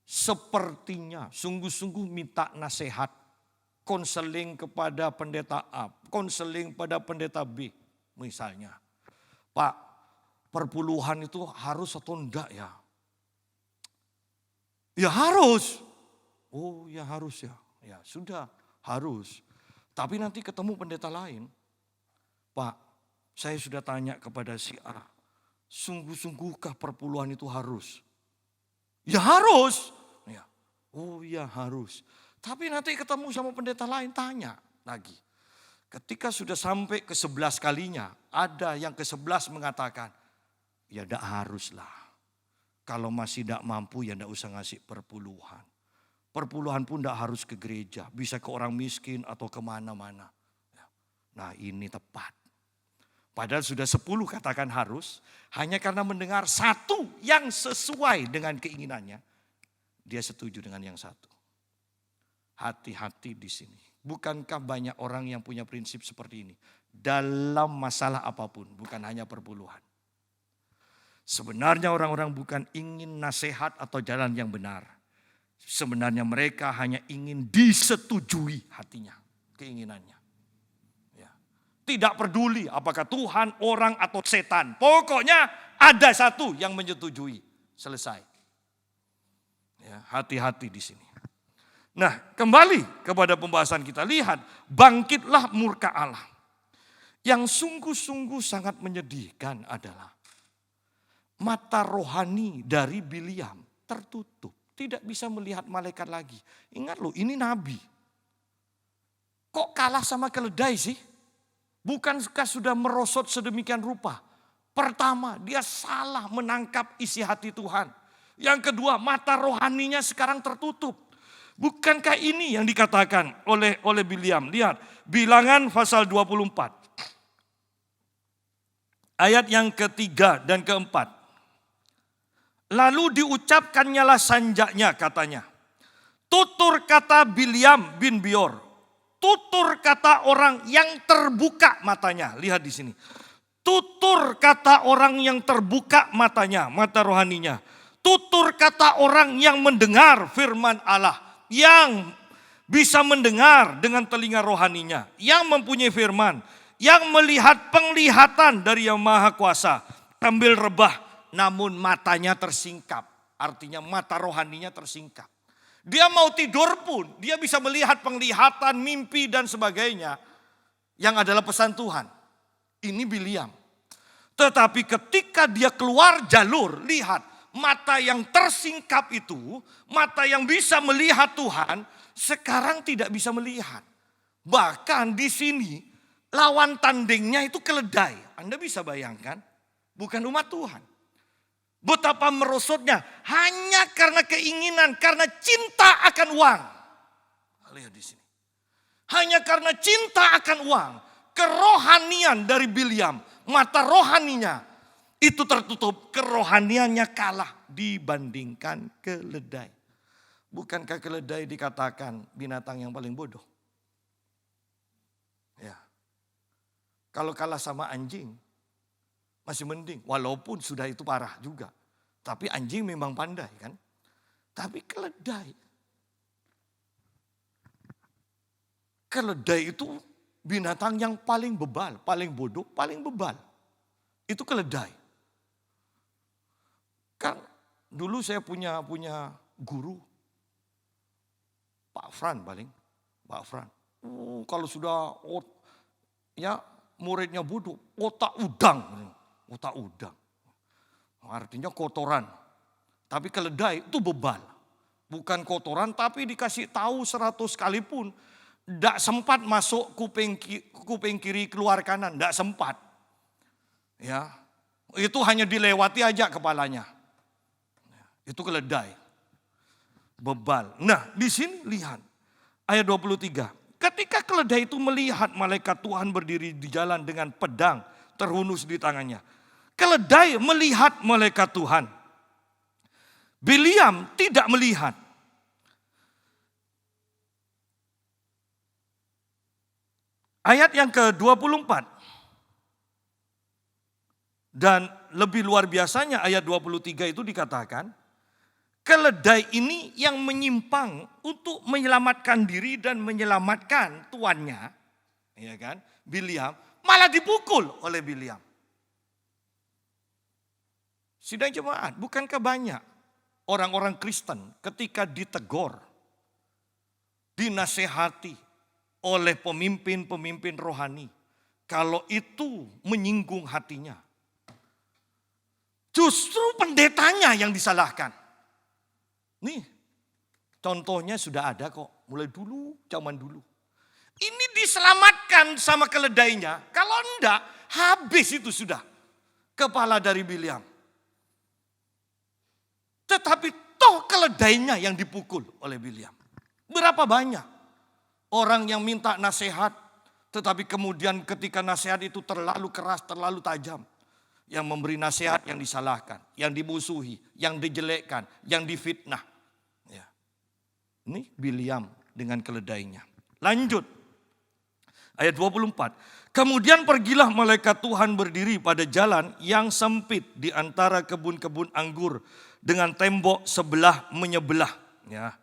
sepertinya sungguh-sungguh minta nasihat, konseling kepada pendeta A, konseling pada pendeta B misalnya. Pak, perpuluhan itu harus atau enggak ya? Ya harus. Oh ya harus ya. Ya sudah harus. Tapi nanti ketemu pendeta lain. Pak, saya sudah tanya kepada si A. Sungguh-sungguhkah perpuluhan itu harus? Ya harus. Ya. Oh ya harus. Tapi nanti ketemu sama pendeta lain tanya lagi. Ketika sudah sampai ke 11 kalinya. Ada yang ke 11 mengatakan. Ya tidak haruslah. Kalau masih tidak mampu ya tidak usah ngasih perpuluhan. Perpuluhan pun tidak harus ke gereja. Bisa ke orang miskin atau kemana-mana. Nah ini tepat. Padahal sudah 10 katakan harus. Hanya karena mendengar satu yang sesuai dengan keinginannya. Dia setuju dengan yang satu. Hati-hati di sini. Bukankah banyak orang yang punya prinsip seperti ini. Dalam masalah apapun. Bukan hanya perpuluhan. Sebenarnya orang-orang bukan ingin nasihat atau jalan yang benar. Sebenarnya mereka hanya ingin disetujui hatinya, keinginannya. Ya. Tidak peduli apakah Tuhan, orang atau setan. Pokoknya ada satu yang menyetujui. Selesai. Ya, hati-hati di sini. Nah, kembali kepada pembahasan kita. Lihat, bangkitlah murka Allah. Yang sungguh-sungguh sangat menyedihkan adalah mata rohani dari Bileam tertutup. Tidak bisa melihat malaikat lagi. Ingat loh, ini nabi. Kok kalah sama keledai sih? Bukankah sudah merosot sedemikian rupa? Pertama, dia salah menangkap isi hati Tuhan. Yang kedua, mata rohaninya sekarang tertutup. Bukankah ini yang dikatakan oleh Bileam? Lihat, Bilangan pasal 24. Ayat yang ketiga dan keempat. Lalu diucapkannyalah sanjaknya katanya. Tutur kata Bileam bin Beor. Tutur kata orang yang terbuka matanya. Lihat di sini. Tutur kata orang yang terbuka matanya, mata rohaninya. Tutur kata orang yang mendengar firman Allah. Yang bisa mendengar dengan telinga rohaninya. Yang mempunyai firman. Yang melihat penglihatan dari Yang Maha Kuasa. Sambil rebah. Namun matanya tersingkap. Artinya mata rohaninya tersingkap. Dia mau tidur pun. Dia bisa melihat penglihatan, mimpi dan sebagainya. Yang adalah pesan Tuhan. Ini Bileam. Tetapi ketika dia keluar jalur. Lihat. Mata yang tersingkap itu. Mata yang bisa melihat Tuhan. Sekarang tidak bisa melihat. Bahkan di sini. Lawan tandingnya itu keledai. Anda bisa bayangkan. Bukan umat Tuhan. Betapa merosotnya hanya karena keinginan, karena cinta akan uang. Lihat di sini. Hanya karena cinta akan uang, kerohanian dari Bileam, mata rohaninya itu tertutup, kerohaniannya kalah dibandingkan keledai. Bukankah keledai dikatakan binatang yang paling bodoh? Ya. Kalau kalah sama anjing, masih mending, walaupun sudah itu parah juga. Tapi anjing memang pandai kan. Tapi keledai. Keledai itu binatang yang paling bebal, paling bodoh, paling bebal. Itu keledai. Kan dulu saya punya guru. Pak Fran paling. Pak Fran. Kalau sudah ya muridnya bodoh, otak udang. Otak udang. Artinya kotoran. Tapi keledai itu bebal. Bukan kotoran tapi dikasih tahu 100 kali pun. Tidak sempat masuk kuping kiri keluar kanan. Tidak sempat. Ya, itu hanya dilewati aja kepalanya. Itu keledai. Bebal. Nah di sini lihat. Ayat 23. Ketika keledai itu melihat malaikat Tuhan berdiri di jalan dengan pedang terhunus di tangannya. Keledai melihat malaikat Tuhan. Bileam tidak melihat. Ayat yang ke-24. Dan lebih luar biasanya ayat 23 itu dikatakan. Keledai ini yang menyimpang untuk menyelamatkan diri dan menyelamatkan tuannya. Ya kan? Bileam malah dipukul oleh Bileam. Sidang jemaat, bukankah banyak orang-orang Kristen ketika ditegur, dinasehati oleh pemimpin-pemimpin rohani, kalau itu menyinggung hatinya, justru pendetanya yang disalahkan. Nih, contohnya sudah ada kok, mulai dulu, zaman dulu. Ini diselamatkan sama keledainya, kalau enggak habis itu sudah kepala dari Bileam. Tetapi toh keledainya yang dipukul oleh Bileam. Berapa banyak orang yang minta nasihat, tetapi kemudian ketika nasihat itu terlalu keras, terlalu tajam. Yang memberi nasihat yang disalahkan, yang dimusuhi, yang dijelekkan, yang difitnah. Ya. Ini Bileam dengan keledainya. Lanjut. Ayat 24. Kemudian pergilah malaikat Tuhan berdiri pada jalan yang sempit di antara kebun-kebun anggur dengan tembok sebelah menyebelah. Ya.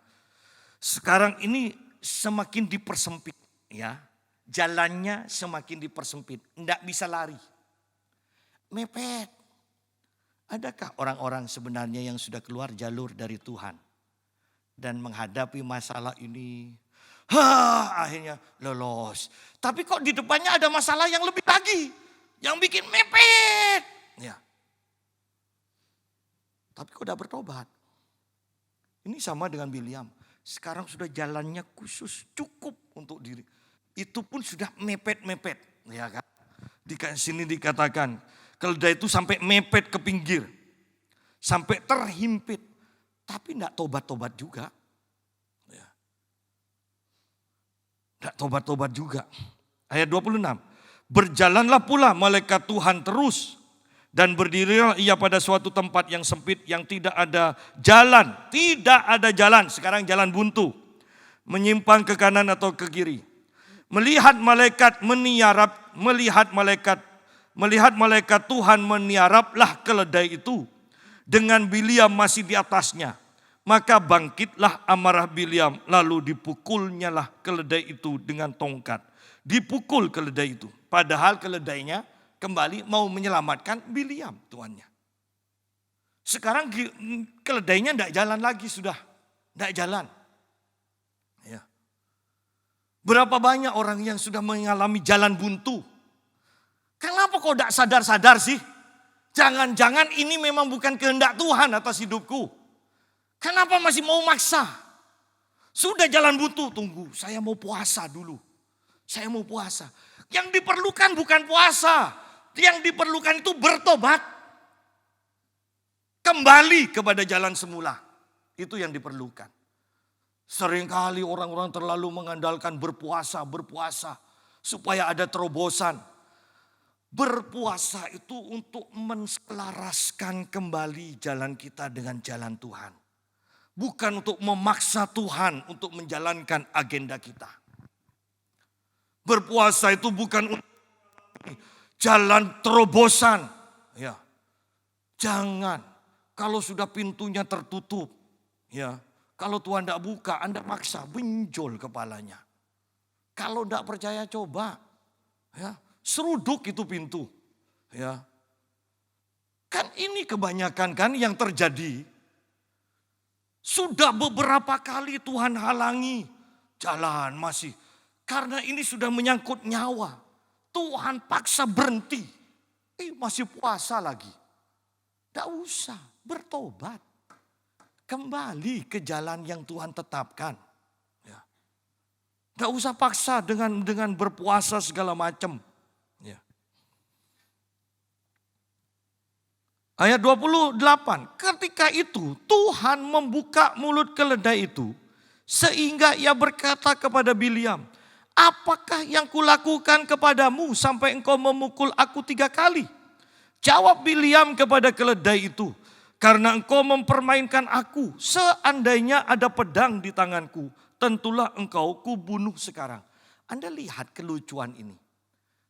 Sekarang ini semakin dipersempit. Ya. Jalannya semakin dipersempit. Tidak bisa lari. Mepet. Adakah orang-orang sebenarnya yang sudah keluar jalur dari Tuhan dan menghadapi masalah ini? Akhirnya lolos. Tapi kok di depannya ada masalah yang lebih lagi. Yang bikin mepet. Ya. Tapi kok udah bertobat. Ini sama dengan Bileam. Sekarang sudah jalannya khusus cukup untuk diri. Itu pun sudah mepet-mepet. Ya kan? Di sini dikatakan keledai itu sampai mepet ke pinggir. Sampai terhimpit. Tapi tidak tobat-tobat juga. Tidak tobat-tobat juga. Ayat 26. Berjalanlah pula malaikat Tuhan terus. Dan berdirilah ia pada suatu tempat yang sempit yang tidak ada jalan. Tidak ada jalan. Sekarang jalan buntu. Menyimpang ke kanan atau ke kiri. Melihat malaikat Tuhan meniaraplah keledai itu. Dengan Bileam masih di atasnya. Maka bangkitlah amarah Bileam, lalu dipukulnyalah keledai itu dengan tongkat. Dipukul keledai itu. Padahal keledainya kembali mau menyelamatkan Bileam tuannya. Sekarang keledainya tidak jalan lagi sudah. Tidak jalan. Ya. Berapa banyak orang yang sudah mengalami jalan buntu. Kenapa kok tidak sadar-sadar sih? Jangan-jangan ini memang bukan kehendak Tuhan atas hidupku. Kenapa masih mau maksa? Sudah jalan buntu, tunggu. Saya mau puasa dulu. Saya mau puasa. Yang diperlukan bukan puasa. Yang diperlukan itu bertobat. Kembali kepada jalan semula. Itu yang diperlukan. Seringkali orang-orang terlalu mengandalkan berpuasa. Supaya ada terobosan. Berpuasa itu untuk menselaraskan kembali jalan kita dengan jalan Tuhan. Bukan untuk memaksa Tuhan untuk menjalankan agenda kita. Berpuasa itu bukan untuk jalan terobosan. Ya. Jangan. Kalau sudah pintunya tertutup. Ya. Kalau Tuhan tidak buka, Anda maksa, benjol kepalanya. Kalau tidak percaya coba. Ya. Seruduk itu pintu. Ya. Kan ini kebanyakan kan yang terjadi. Sudah beberapa kali Tuhan halangi jalan masih. Karena ini sudah menyangkut nyawa. Tuhan paksa berhenti. Masih puasa lagi. Tidak usah bertobat. Kembali ke jalan yang Tuhan tetapkan. Ya. Tidak usah paksa dengan berpuasa segala macam. Ya. Ayat 28, ketika itu Tuhan membuka mulut keledai itu sehingga ia berkata kepada Bileam, apakah yang kulakukan kepadamu sampai engkau memukul aku 3 kali? Jawab Bileam kepada keledai itu, karena engkau mempermainkan aku, seandainya ada pedang di tanganku, tentulah engkau kubunuh sekarang. Anda lihat kelucuan ini.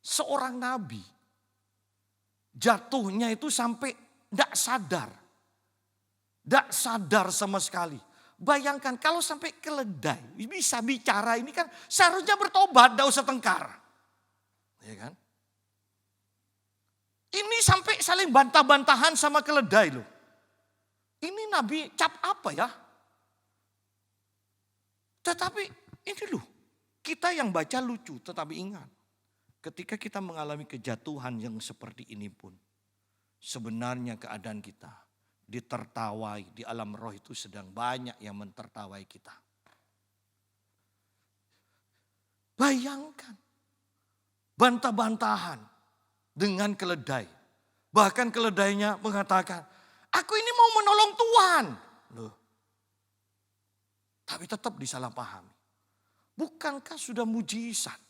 Seorang nabi jatuhnya itu sampai tidak sadar. Tidak sadar sama sekali. Bayangkan kalau sampai keledai bisa bicara ini kan seharusnya bertobat, tidak usah tengkar. Ya kan? Ini sampai saling bantah-bantahan sama keledai loh. Ini Nabi cap apa ya? Tetapi ini loh, kita yang baca lucu, tetapi ingat. Ketika kita mengalami kejatuhan yang seperti ini pun, sebenarnya keadaan kita ditertawai, di alam roh itu sedang banyak yang mentertawai kita. Bayangkan, bantah-bantahan dengan keledai. Bahkan keledainya mengatakan, aku ini mau menolong Tuhan. Loh. Tapi tetap disalahpahami. Bukankah sudah mujizat?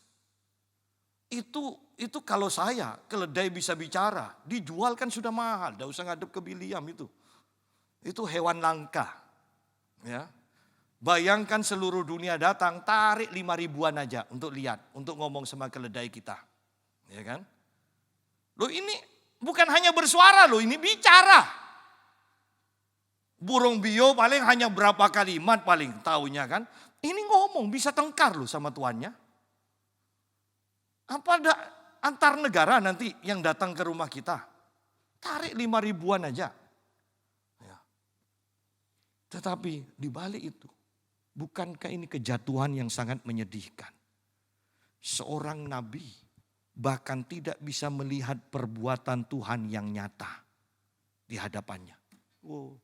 Itu kalau saya, keledai bisa bicara, dijual kan sudah mahal. Tidak usah ngadep ke Biliam itu. Itu hewan langka. Ya. Bayangkan seluruh dunia datang, tarik 5.000-an aja untuk lihat, untuk ngomong sama keledai kita. Ya kan? Loh ini bukan hanya bersuara loh, ini bicara. Burung bio paling hanya berapa kalimat paling tahunya kan. Ini ngomong bisa tengkar loh sama tuannya. Apa ada antar negara nanti yang datang ke rumah kita? Tarik 5.000-an aja. Ya. Tetapi di balik itu, bukankah ini kejatuhan yang sangat menyedihkan? Seorang nabi bahkan tidak bisa melihat perbuatan Tuhan yang nyata di hadapannya. Wow,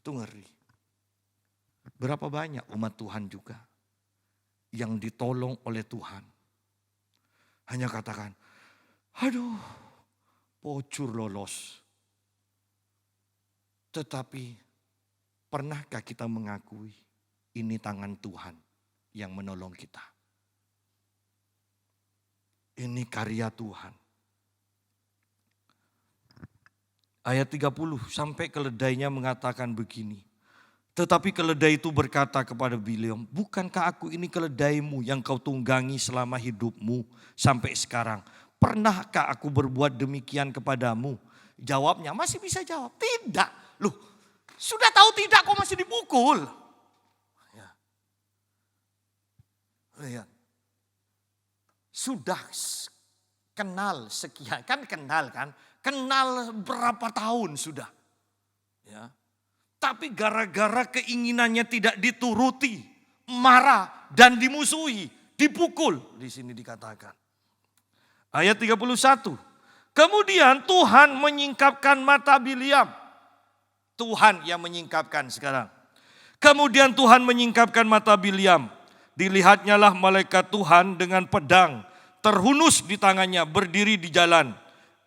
itu ngeri. Berapa banyak umat Tuhan juga yang ditolong oleh Tuhan. Hanya katakan, aduh, pocur lolos. Tetapi pernahkah kita mengakui ini tangan Tuhan yang menolong kita? Ini karya Tuhan. Ayat 30 sampai keledainya mengatakan begini. Tetapi keledai itu berkata kepada Biliam, bukankah aku ini keledaimu yang kau tunggangi selama hidupmu sampai sekarang? Pernahkah aku berbuat demikian kepadamu? Jawabnya masih bisa jawab, tidak. Loh, sudah tahu tidak kok masih dipukul. Ya. Lihat. Sudah kenal sekian, kan kenal kan? Kenal berapa tahun sudah. Ya. Tapi gara-gara keinginannya tidak dituruti, marah dan dimusuhi, dipukul. Di sini dikatakan. Ayat 31. Kemudian Tuhan menyingkapkan mata Biliam. Tuhan yang menyingkapkan sekarang. Kemudian Tuhan menyingkapkan mata Biliam. Dilihatnyalah malaikat Tuhan dengan pedang terhunus di tangannya berdiri di jalan.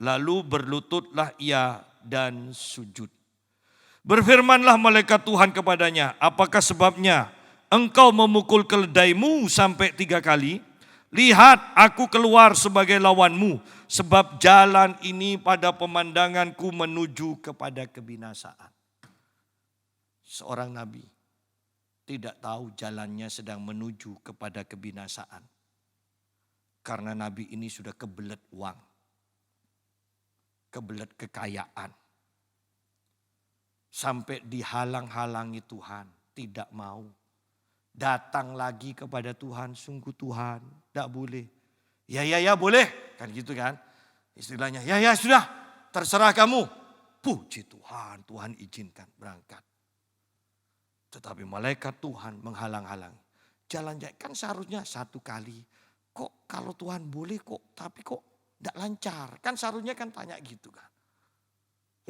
Lalu berlututlah ia dan sujud. Berfirmanlah malaikat Tuhan kepadanya, apakah sebabnya engkau memukul keledaimu sampai 3 kali? Lihat, aku keluar sebagai lawanmu, sebab jalan ini pada pemandanganku menuju kepada kebinasaan. Seorang nabi tidak tahu jalannya sedang menuju kepada kebinasaan. Karena nabi ini sudah kebelet uang, kebelet kekayaan. Sampai dihalang-halangi Tuhan, tidak mau. Datang lagi kepada Tuhan, sungguh Tuhan, tidak boleh. Ya boleh, kan gitu kan. Istilahnya, ya sudah, terserah kamu. Puji Tuhan, Tuhan izinkan berangkat. Tetapi malaikat Tuhan menghalang-halangi. Jalannya kan seharusnya 1 kali. Kok kalau Tuhan boleh kok, tapi kok tidak lancar. Kan seharusnya kan tanya gitu kan.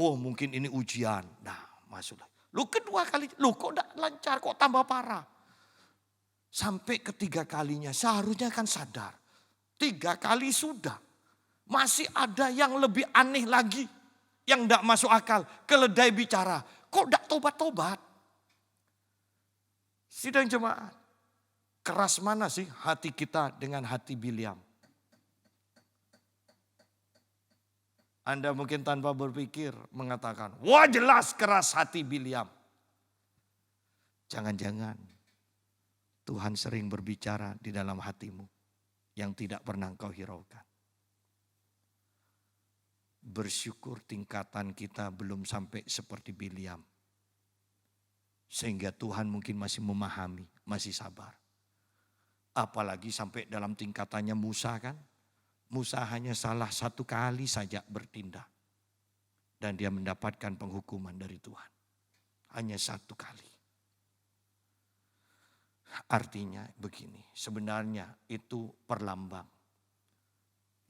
Oh mungkin ini ujian, nah masuklah. Lu kedua kali, lu kok tidak lancar, kok tambah parah. Sampai ketiga kalinya seharusnya kan sadar. 3 kali sudah. Masih ada yang lebih aneh lagi. Yang tidak masuk akal. Keledai bicara. Kok tidak tobat-tobat? Sidang jemaat. Keras mana sih hati kita dengan hati Biliam? Anda mungkin tanpa berpikir mengatakan, wah jelas keras hati Biliam. Jangan-jangan Tuhan sering berbicara di dalam hatimu yang tidak pernah engkau hiraukan. Bersyukur tingkatan kita belum sampai seperti Biliam. Sehingga Tuhan mungkin masih memahami, masih sabar. Apalagi sampai dalam tingkatannya Musa kan. Musa hanya salah satu kali saja bertindak. Dan dia mendapatkan penghukuman dari Tuhan. Hanya satu kali. Artinya begini, sebenarnya itu perlambang.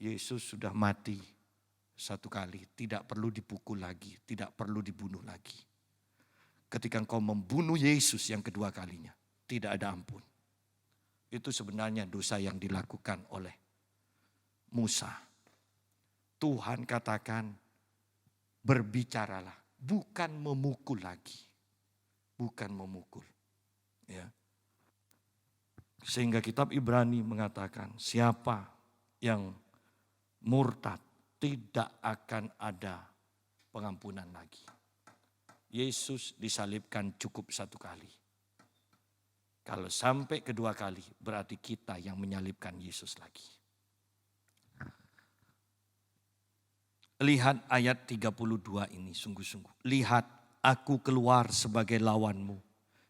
Yesus sudah mati satu kali, tidak perlu dipukul lagi, tidak perlu dibunuh lagi. Ketika engkau membunuh Yesus yang kedua kalinya, tidak ada ampun. Itu sebenarnya dosa yang dilakukan oleh Musa. Tuhan katakan, berbicaralah, bukan memukul lagi. Bukan memukul. Ya. Sehingga kitab Ibrani mengatakan, siapa yang murtad tidak akan ada pengampunan lagi. Yesus disalibkan cukup satu kali. Kalau sampai kedua kali, berarti kita yang menyalibkan Yesus lagi. Lihat ayat 32 ini sungguh-sungguh. Lihat, aku keluar sebagai lawanmu.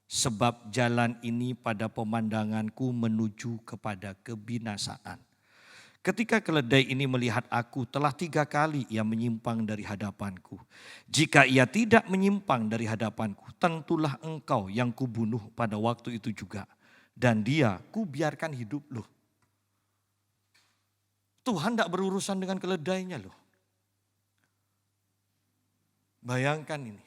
Sebab jalan ini pada pemandanganku menuju kepada kebinasaan. Ketika keledai ini melihat aku, telah 3 kali ia menyimpang dari hadapanku. Jika ia tidak menyimpang dari hadapanku, tentulah engkau yang kubunuh pada waktu itu juga. Dan dia kubiarkan hidup loh. Tuhan tidak berurusan dengan keledainya loh. Bayangkan ini.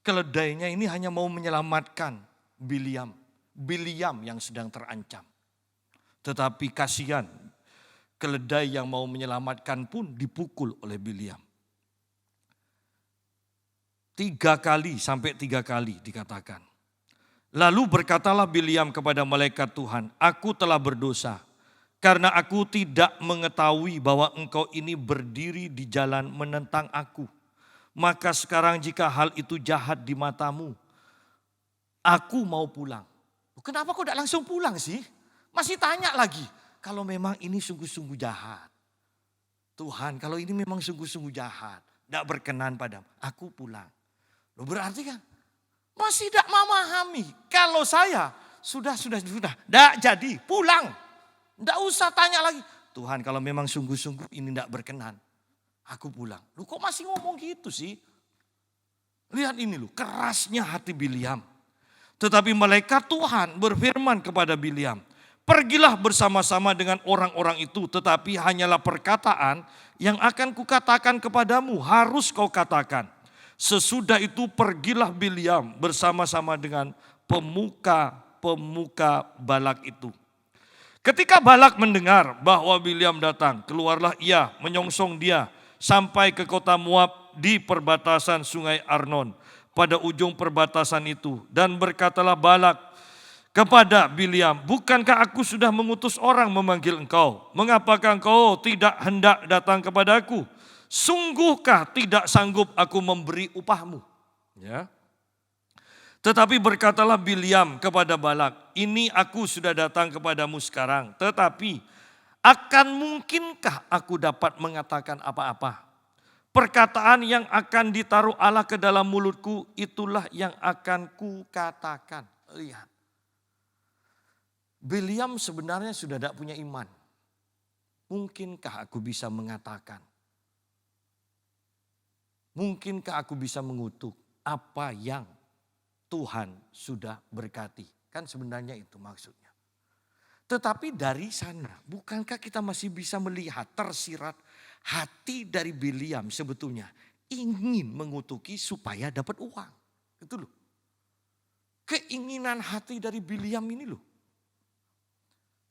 Keledainya ini hanya mau menyelamatkan Biliam. Biliam yang sedang terancam. Tetapi kasihan, keledai yang mau menyelamatkan pun dipukul oleh Biliam. 3 kali sampai 3 kali dikatakan. Lalu berkatalah Biliam kepada malaikat Tuhan, aku telah berdosa karena aku tidak mengetahui bahwa engkau ini berdiri di jalan menentang aku. Maka sekarang jika hal itu jahat di matamu, aku mau pulang. Kenapa kau tidak langsung pulang sih? Masih tanya lagi, kalau memang ini sungguh-sungguh jahat. Tuhan, kalau ini memang sungguh-sungguh jahat, tidak berkenan padamu, aku pulang. Loh berarti kan, masih tidak memahami. Kalau saya, sudah, tidak jadi, pulang. Tidak usah tanya lagi. Tuhan, kalau memang sungguh-sungguh ini tidak berkenan, aku pulang. Loh kok masih ngomong gitu sih? Lihat ini loh, kerasnya hati Biliam. Tetapi malaikat Tuhan berfirman kepada Biliam, pergilah bersama-sama dengan orang-orang itu, tetapi hanyalah perkataan yang akan kukatakan kepadamu, harus kau katakan. Sesudah itu pergilah Biliam bersama-sama dengan pemuka-pemuka Balak itu. Ketika Balak mendengar bahwa Biliam datang, keluarlah ia menyongsong dia sampai ke kota Moab di perbatasan sungai Arnon pada ujung perbatasan itu. Dan berkatalah Balak kepada Biliam, bukankah aku sudah mengutus orang memanggil engkau? Mengapakah engkau tidak hendak datang kepadaku? Sungguhkah tidak sanggup aku memberi upahmu? Ya. Tetapi berkatalah Biliam kepada Balak, ini aku sudah datang kepadamu sekarang, tetapi akan mungkinkah aku dapat mengatakan apa-apa? Perkataan yang akan ditaruh Allah ke dalam mulutku, itulah yang akan kukatakan. Lihat. Biliam sebenarnya sudah tidak punya iman. Mungkinkah aku bisa mengatakan? Mungkinkah aku bisa mengutuk apa yang Tuhan sudah berkati? Kan sebenarnya itu maksudnya. Tetapi dari sana, bukankah kita masih bisa melihat tersirat hati dari Biliam sebetulnya ingin mengutuki supaya dapat uang. Itu loh. Keinginan hati dari Biliam ini loh.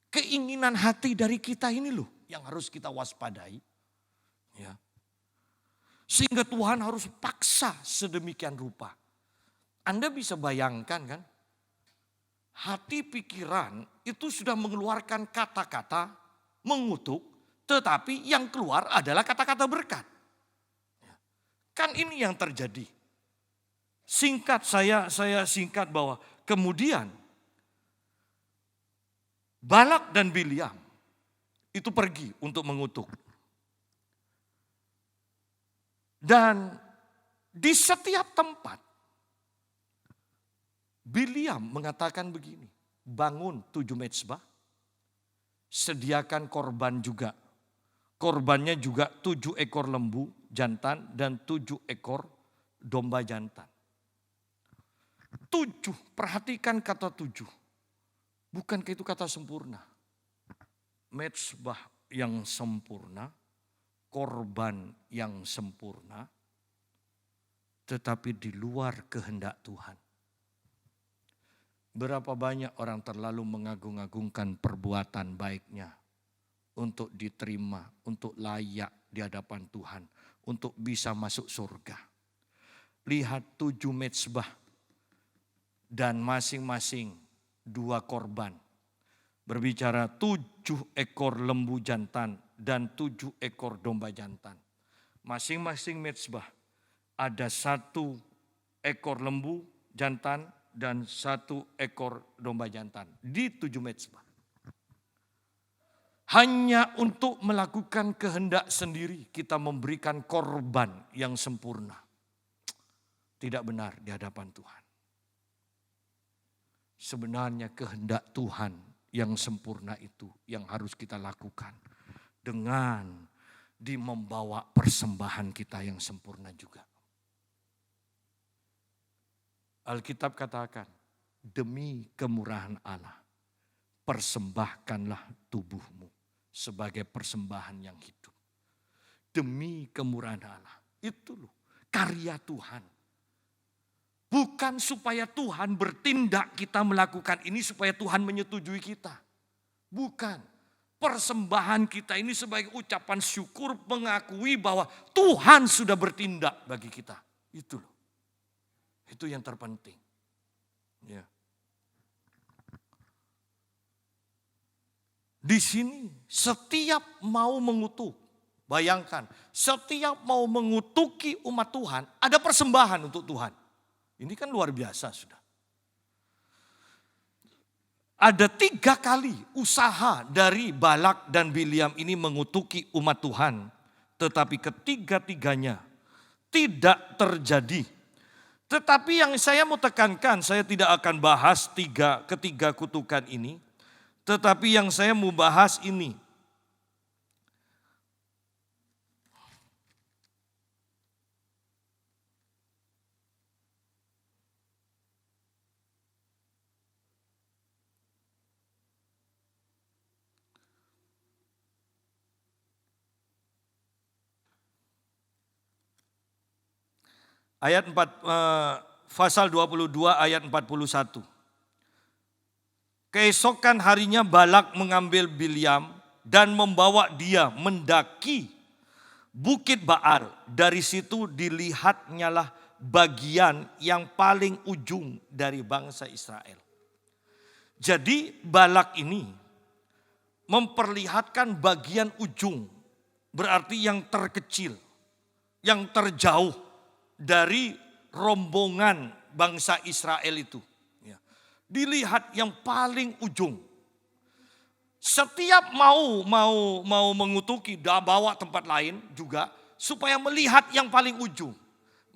Keinginan hati dari kita ini loh yang harus kita waspadai. Ya. Sehingga Tuhan harus paksa sedemikian rupa. Anda bisa bayangkan kan? Hati pikiran itu sudah mengeluarkan kata-kata mengutuk, tetapi yang keluar adalah kata-kata berkat. Kan ini yang terjadi. Singkat saya singkat bahwa kemudian Balak dan Biliam itu pergi untuk mengutuk. Dan di setiap tempat Biliam mengatakan begini, bangun 7 mezbah, sediakan korban juga. Korbannya juga 7 ekor lembu jantan dan 7 ekor domba jantan. 7, perhatikan kata 7. Bukankah itu kata sempurna? Mezbah yang sempurna, korban yang sempurna, tetapi di luar kehendak Tuhan. Berapa banyak orang terlalu mengagung-agungkan perbuatan baiknya untuk diterima, untuk layak di hadapan Tuhan, untuk bisa masuk surga. Lihat 7 mezbah dan masing-masing 2 korban. Berbicara 7 ekor lembu jantan dan 7 ekor domba jantan. Masing-masing mezbah ada 1 ekor lembu jantan dan 1 ekor domba jantan di 7 mezbah. Hanya untuk melakukan kehendak sendiri kita memberikan korban yang sempurna. Tidak benar di hadapan Tuhan. Sebenarnya kehendak Tuhan yang sempurna itu yang harus kita lakukan. Dengan membawa persembahan kita yang sempurna juga. Alkitab katakan, demi kemurahan Allah, persembahkanlah tubuhmu sebagai persembahan yang hidup. Demi kemurahan Allah. Itu loh karya Tuhan. Bukan supaya Tuhan bertindak kita melakukan ini supaya Tuhan menyetujui kita. Bukan. Persembahan kita ini sebagai ucapan syukur mengakui bahwa Tuhan sudah bertindak bagi kita. Itu loh. Itu yang terpenting. Ya. Di sini setiap mau mengutuk, bayangkan setiap mau mengutuki umat Tuhan ada persembahan untuk Tuhan. Ini kan luar biasa sudah. Ada 3 kali usaha dari Balak dan Bileam ini mengutuki umat Tuhan. Tetapi ketiga-tiganya tidak terjadi. Tetapi yang saya mau tekankan, saya tidak akan bahas ketiga kutukan ini. Tetapi yang saya mau bahas ini. Pasal 22 ayat 41. Keesokan harinya Balak mengambil Bileam dan membawa dia mendaki Bukit Baal. Dari situ dilihatnyalah bagian yang paling ujung dari bangsa Israel. Jadi Balak ini memperlihatkan bagian ujung, berarti yang terkecil, yang terjauh dari rombongan bangsa Israel itu. Dilihat yang paling ujung. Setiap mau mengutuki, bawa tempat lain juga supaya melihat yang paling ujung.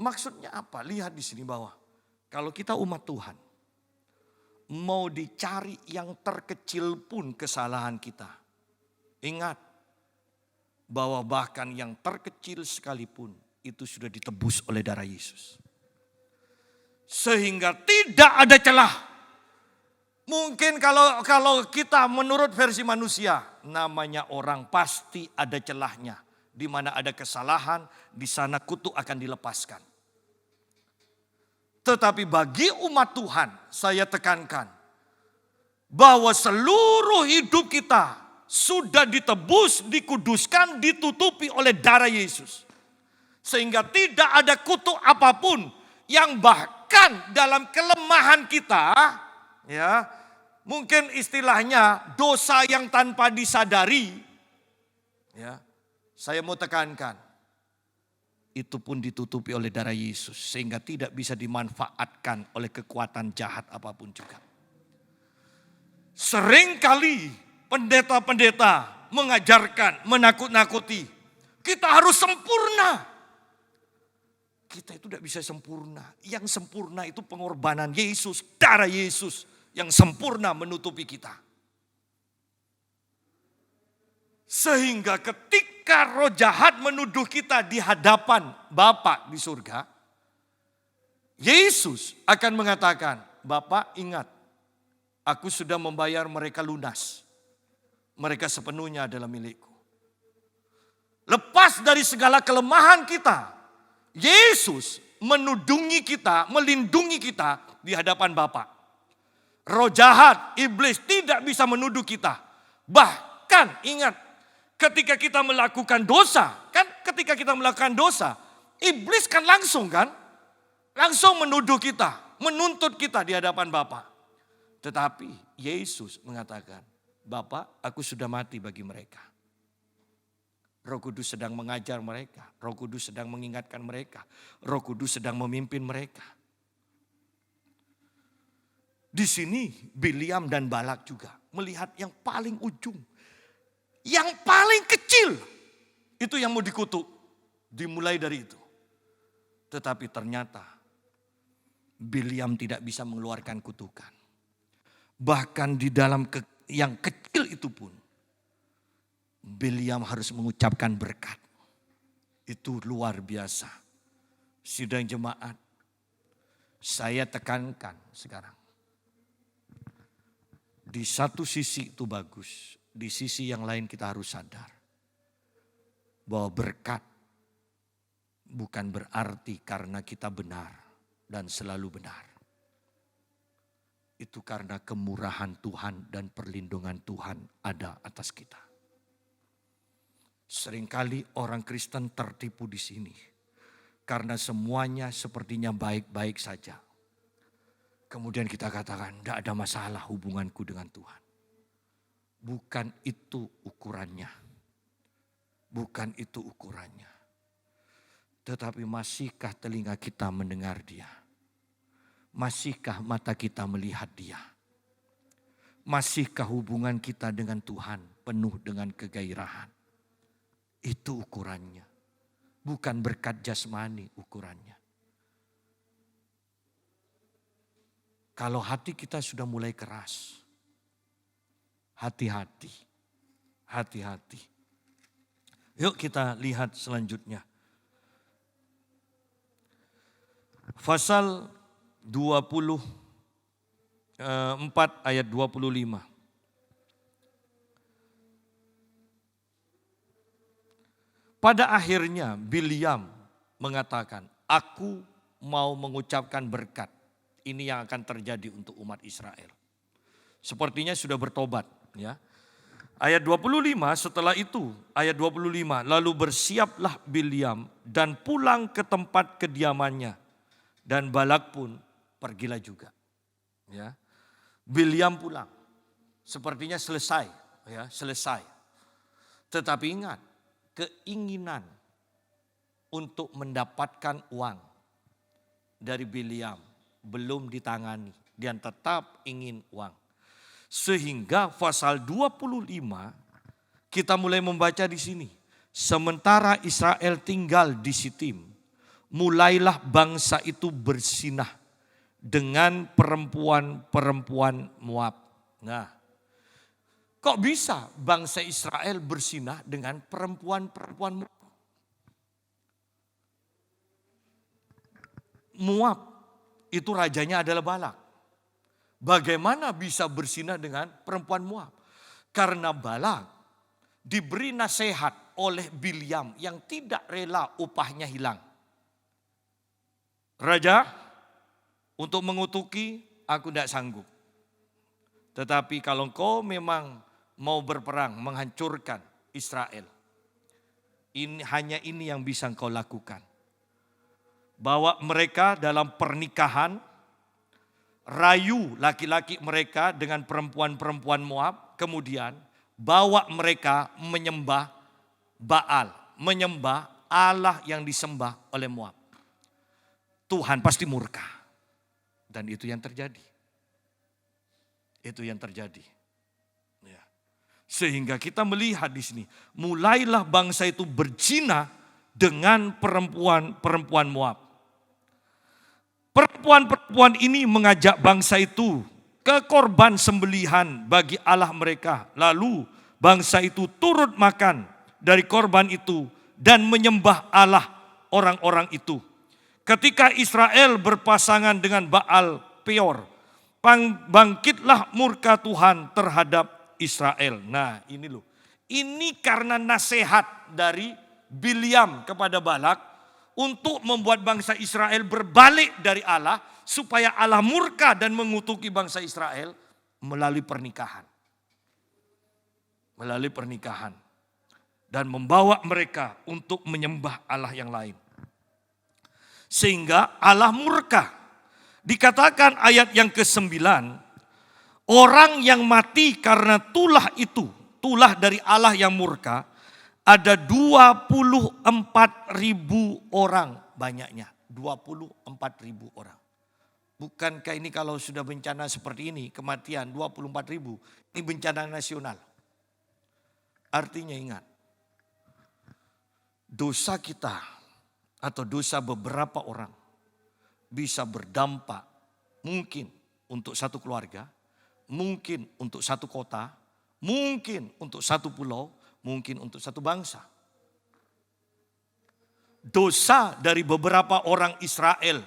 Maksudnya apa? Lihat di sini bawah. Kalau kita umat Tuhan, mau dicari yang terkecil pun kesalahan kita. Ingat bahwa bahkan yang terkecil sekalipun itu sudah ditebus oleh darah Yesus. Sehingga tidak ada celah. Mungkin kalau kita menurut versi manusia, namanya orang pasti ada celahnya. Di mana ada kesalahan, di sana kutuk akan dilepaskan. Tetapi bagi umat Tuhan, saya tekankan bahwa seluruh hidup kita sudah ditebus, dikuduskan, ditutupi oleh darah Yesus. Sehingga tidak ada kutuk apapun yang bahkan dalam kelemahan kita, ya, mungkin istilahnya dosa yang tanpa disadari, ya, saya mau tekankan, itu pun ditutupi oleh darah Yesus sehingga tidak bisa dimanfaatkan oleh kekuatan jahat apapun juga. Seringkali pendeta-pendeta mengajarkan, menakut-nakuti, kita harus sempurna. Kita itu tidak bisa sempurna. Yang sempurna itu pengorbanan Yesus, darah Yesus yang sempurna menutupi kita. Sehingga ketika roh jahat menuduh kita di hadapan Bapa di surga, Yesus akan mengatakan, Bapa ingat, aku sudah membayar mereka lunas. Mereka sepenuhnya adalah milikku. Lepas dari segala kelemahan kita, Yesus menudungi kita, melindungi kita di hadapan Bapa. Roh jahat, iblis tidak bisa menuduh kita. Bahkan ingat, ketika kita melakukan dosa, ketika kita melakukan dosa, iblis kan langsung menuduh kita, menuntut kita di hadapan Bapa. Tetapi Yesus mengatakan, Bapa, aku sudah mati bagi mereka. Roh Kudus sedang mengajar mereka, Roh Kudus sedang mengingatkan mereka, Roh Kudus sedang memimpin mereka. Di sini Bileam dan Balak juga melihat yang paling ujung, yang paling kecil, itu yang mau dikutuk. Dimulai dari itu. Tetapi ternyata Bileam tidak bisa mengeluarkan kutukan. Bahkan di dalam yang kecil itu pun, Bileam harus mengucapkan berkat. Itu luar biasa. Sidang jemaat, saya tekankan sekarang. Di satu sisi itu bagus, di sisi yang lain kita harus sadar bahwa berkat bukan berarti karena kita benar dan selalu benar. Itu karena kemurahan Tuhan dan perlindungan Tuhan ada atas kita. Seringkali orang Kristen tertipu di sini karena semuanya sepertinya baik-baik saja. Kemudian kita katakan, tidak ada masalah hubunganku dengan Tuhan. Bukan itu ukurannya. Bukan itu ukurannya. Tetapi masihkah telinga kita mendengar Dia? Masihkah mata kita melihat Dia? Masihkah hubungan kita dengan Tuhan penuh dengan kegairahan? Itu ukurannya. Bukan berkat jasmani ukurannya. Kalau hati kita sudah mulai keras, hati-hati, hati-hati. Yuk kita lihat selanjutnya. Pasal 24 ayat 25. Pada akhirnya Bileam mengatakan, aku mau mengucapkan berkat. Ini yang akan terjadi untuk umat Israel. Sepertinya sudah bertobat. Ya. Ayat 25 setelah itu, ayat 25. Lalu bersiaplah Bileam dan pulang ke tempat kediamannya. Dan Balak pun pergilah juga. Ya. Bileam pulang. Sepertinya selesai. Ya, selesai. Tetapi ingat, keinginan untuk mendapatkan uang dari Bileam belum ditangani. Dia tetap ingin uang. Sehingga pasal 25 kita mulai membaca di sini. Sementara Israel tinggal di Sitim, mulailah bangsa itu bersinah dengan perempuan-perempuan Moab. Nah, kok bisa bangsa Israel bersinah dengan perempuan-perempuan Moab? Moab itu rajanya adalah Balak. Bagaimana bisa bersinah dengan perempuan Moab? Karena Balak diberi nasihat oleh Bileam yang tidak rela upahnya hilang. Raja, untuk mengutuki aku tidak sanggup. Tetapi kalau kau memang mau berperang, menghancurkan Israel. Hanya ini yang bisa engkau lakukan. Bawa mereka dalam pernikahan, rayu laki-laki mereka dengan perempuan-perempuan Moab, kemudian bawa mereka menyembah Baal, menyembah Allah yang disembah oleh Moab. Tuhan pasti murka. Dan itu yang terjadi. Itu yang terjadi. Sehingga kita melihat di sini, mulailah bangsa itu berzina dengan perempuan-perempuan Moab. Perempuan-perempuan ini mengajak bangsa itu ke korban sembelihan bagi Allah mereka. Lalu bangsa itu turut makan dari korban itu dan menyembah Allah orang-orang itu. Ketika Israel berpasangan dengan Baal Peor, bangkitlah murka Tuhan terhadap Israel. Nah ini loh, ini karena nasihat dari Bileam kepada Balak untuk membuat bangsa Israel berbalik dari Allah, supaya Allah murka dan mengutuki bangsa Israel melalui pernikahan. Melalui pernikahan. Dan membawa mereka untuk menyembah Allah yang lain. Sehingga Allah murka. Dikatakan ayat yang ke-9, orang yang mati karena tulah itu, tulah dari Allah yang murka, ada 24.000 orang banyaknya. 24.000 orang. Bukankah ini kalau sudah bencana seperti ini, kematian 24.000, ini bencana nasional. Artinya ingat, dosa kita atau dosa beberapa orang bisa berdampak mungkin untuk satu keluarga, mungkin untuk satu kota, mungkin untuk satu pulau, mungkin untuk satu bangsa. Dosa dari beberapa orang Israel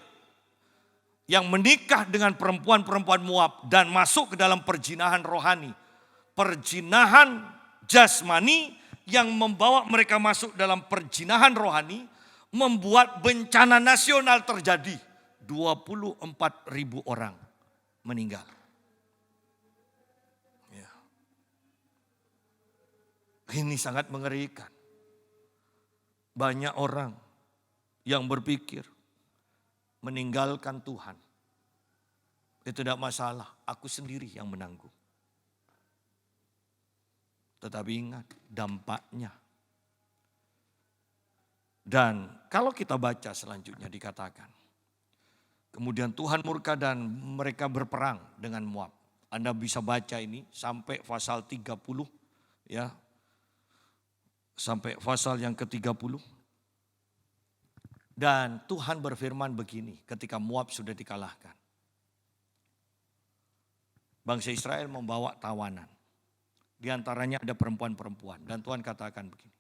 yang menikah dengan perempuan-perempuan Moab dan masuk ke dalam perjinahan rohani, perjinahan jasmani yang membawa mereka masuk dalam perjinahan rohani, membuat bencana nasional terjadi. 24.000 orang meninggal. Ya. Ini sangat mengerikan. Banyak orang yang berpikir meninggalkan Tuhan. Itu tidak masalah, aku sendiri yang menanggung. Tetapi ingat dampaknya. Dan kalau kita baca selanjutnya dikatakan, kemudian Tuhan murka dan mereka berperang dengan Moab. Anda bisa baca ini sampai pasal 30 ya. Sampai pasal yang ke-30. Dan Tuhan berfirman begini ketika Moab sudah dikalahkan. Bangsa Israel membawa tawanan. Di antaranya ada perempuan-perempuan. Dan Tuhan katakan begini.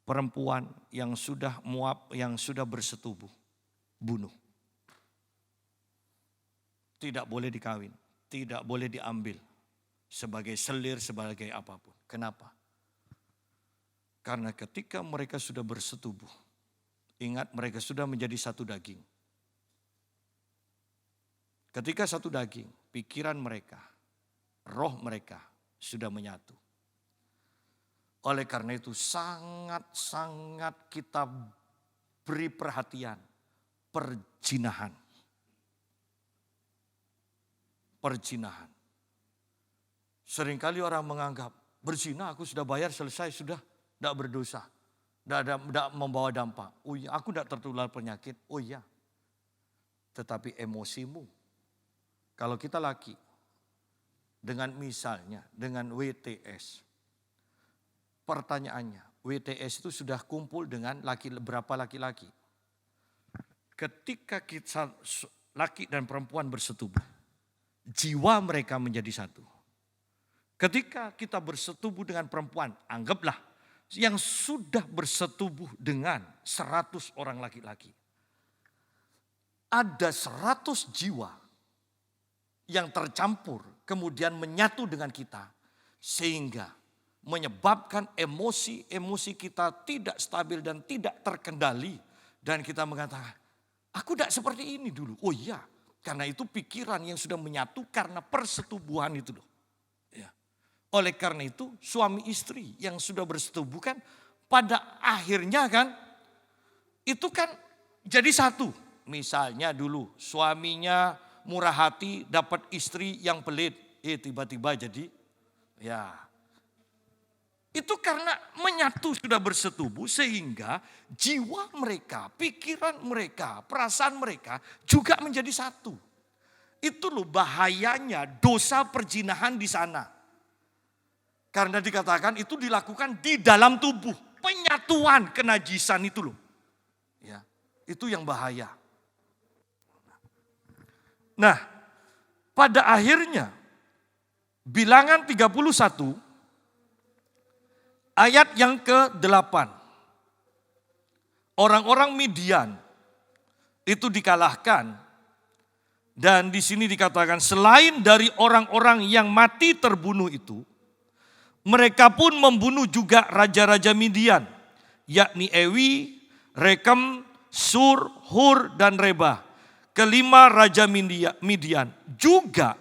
Perempuan yang sudah Moab, yang sudah bersetubuh, bunuh. Tidak boleh dikawin, tidak boleh diambil sebagai selir, sebagai apapun. Kenapa? Karena ketika mereka sudah bersetubuh, ingat mereka sudah menjadi satu daging. Ketika satu daging, pikiran mereka, roh mereka sudah menyatu. Oleh karena itu sangat-sangat kita beri perhatian perjinahan. Perjinahan. Seringkali orang menganggap berzina aku sudah bayar selesai, sudah tidak berdosa. Tidak membawa dampak. Oh iya, aku tidak tertular penyakit. Oh iya. Tetapi emosimu. Kalau kita laki, dengan misalnya, dengan WTS. Pertanyaannya, WTS itu sudah kumpul dengan berapa laki-laki? Ketika kita laki dan perempuan bersetubuh, jiwa mereka menjadi satu. Ketika kita bersetubuh dengan perempuan, anggaplah yang sudah bersetubuh dengan 100 orang laki-laki. Ada 100 jiwa yang tercampur kemudian menyatu dengan kita. Sehingga menyebabkan emosi kita tidak stabil dan tidak terkendali. Dan kita mengatakan, aku tidak seperti ini dulu. Oh iya, karena itu pikiran yang sudah menyatu karena persetubuhan itu loh. Ya. Oleh karena itu suami istri yang sudah bersetubuh kan pada akhirnya kan itu kan jadi satu. Misalnya dulu suaminya murah hati dapat istri yang pelit. Tiba-tiba jadi ya. Itu karena menyatu sudah bersetubuh sehingga jiwa mereka, pikiran mereka, perasaan mereka juga menjadi satu. Itu loh bahayanya dosa perjinahan di sana. Karena dikatakan itu dilakukan di dalam tubuh. Penyatuan kenajisan itu loh. Ya, itu yang bahaya. Nah, pada akhirnya Bilangan 31 Ayat yang ke-8. Orang-orang Midian itu dikalahkan. Dan di sini dikatakan selain dari orang-orang yang mati terbunuh itu, mereka pun membunuh juga raja-raja Midian, yakni Ewi, Rekem, Sur, Hur, dan Reba. Kelima raja Midian. Juga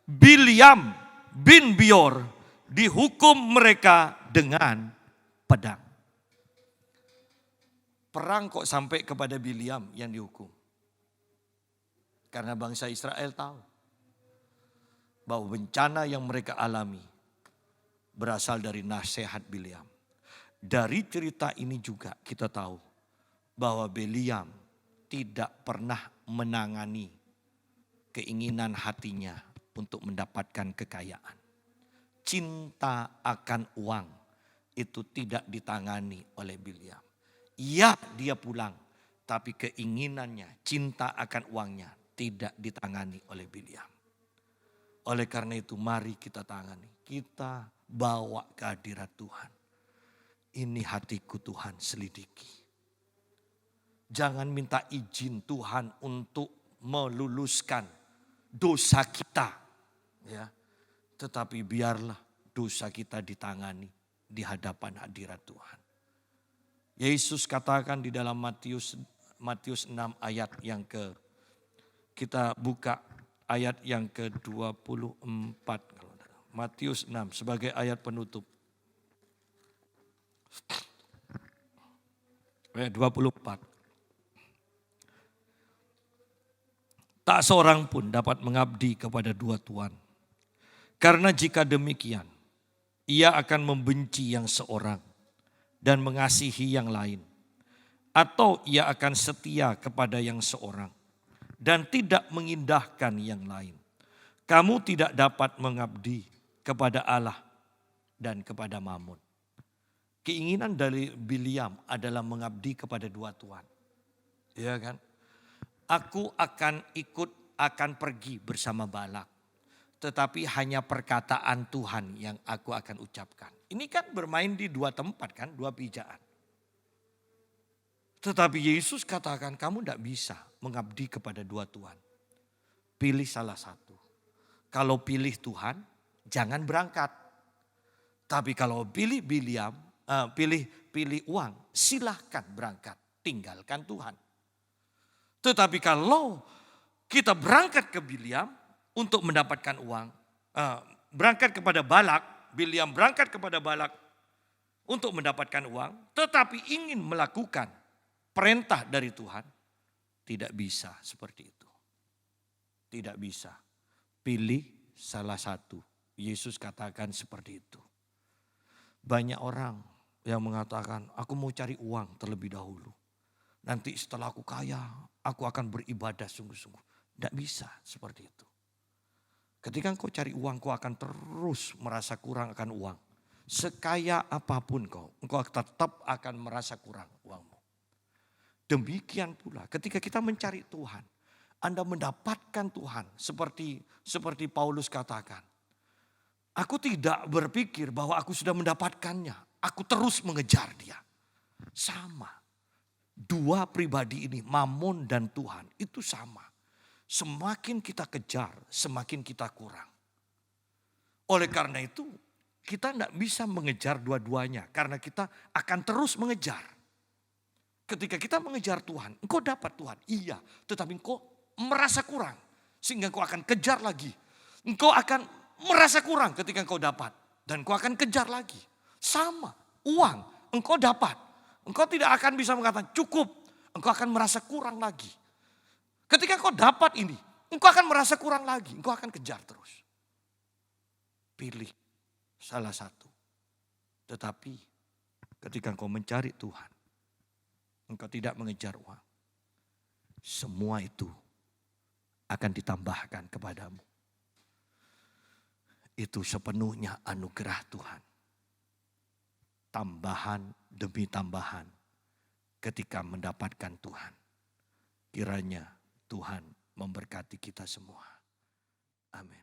Bileam bin Beor dihukum mereka dengan pedang. Perang kok sampai kepada Bileam yang dihukum? Karena bangsa Israel tahu bahwa bencana yang mereka alami berasal dari nasihat Bileam. Dari cerita ini juga kita tahu bahwa Bileam tidak pernah menangani keinginan hatinya untuk mendapatkan kekayaan. Cinta akan uang itu tidak ditangani oleh Bileam. Ya, dia pulang, tapi keinginannya, cinta akan uangnya tidak ditangani oleh Bileam. Oleh karena itu mari kita tangani. Kita bawa ke hadirat Tuhan. Ini hatiku Tuhan, selidiki. Jangan minta izin Tuhan untuk meluluskan dosa kita. Ya. Tetapi biarlah dosa kita ditangani di hadapan hadirat Tuhan. Yesus katakan di dalam Matius 6 ayat yang kita buka ayat yang ke-24. Matius 6 sebagai ayat penutup. Ayat 24. Tak seorang pun dapat mengabdi kepada dua tuan. Karena jika demikian, ia akan membenci yang seorang dan mengasihi yang lain. Atau ia akan setia kepada yang seorang dan tidak mengindahkan yang lain. Kamu tidak dapat mengabdi kepada Allah dan kepada Mammon. Keinginan dari Bileam adalah mengabdi kepada dua tuan. Ya kan? Aku akan pergi bersama Balak. Tetapi hanya perkataan Tuhan yang aku akan ucapkan. Ini kan bermain di dua tempat kan, dua pijaan. Tetapi Yesus katakan kamu tidak bisa mengabdi kepada dua Tuhan. Pilih salah satu. Kalau pilih Tuhan, jangan berangkat. Tapi kalau pilih Bileam, pilih uang, silahkan berangkat. Tinggalkan Tuhan. Tetapi kalau kita berangkat ke Bileam untuk mendapatkan uang, berangkat kepada Balak, Bileam berangkat kepada Balak untuk mendapatkan uang, tetapi ingin melakukan perintah dari Tuhan, tidak bisa seperti itu. Tidak bisa. Pilih salah satu. Yesus katakan seperti itu. Banyak orang yang mengatakan, aku mau cari uang terlebih dahulu. Nanti setelah aku kaya, aku akan beribadah sungguh-sungguh. Tidak bisa seperti itu. Ketika engkau cari uang, kau akan terus merasa kurang akan uang. Sekaya apapun engkau tetap akan merasa kurang uangmu. Demikian pula ketika kita mencari Tuhan, Anda mendapatkan Tuhan seperti Paulus katakan. Aku tidak berpikir bahwa aku sudah mendapatkannya. Aku terus mengejar dia. Sama. Dua pribadi ini, Mammon dan Tuhan, itu sama. Semakin kita kejar, semakin kita kurang. Oleh karena itu, kita tidak bisa mengejar dua-duanya. Karena kita akan terus mengejar. Ketika kita mengejar Tuhan, engkau dapat Tuhan. Iya, tetapi engkau merasa kurang. Sehingga engkau akan kejar lagi. Engkau akan merasa kurang ketika engkau dapat. Dan engkau akan kejar lagi. Sama, uang engkau dapat. Engkau tidak akan bisa mengatakan cukup. Engkau akan merasa kurang lagi. Ketika engkau dapat ini, engkau akan merasa kurang lagi. Engkau akan kejar terus. Pilih salah satu. Tetapi ketika engkau mencari Tuhan, engkau tidak mengejar uang. Semua itu akan ditambahkan kepadamu. Itu sepenuhnya anugerah Tuhan. Tambahan demi tambahan ketika mendapatkan Tuhan. Kiranya Tuhan memberkati kita semua. Amin.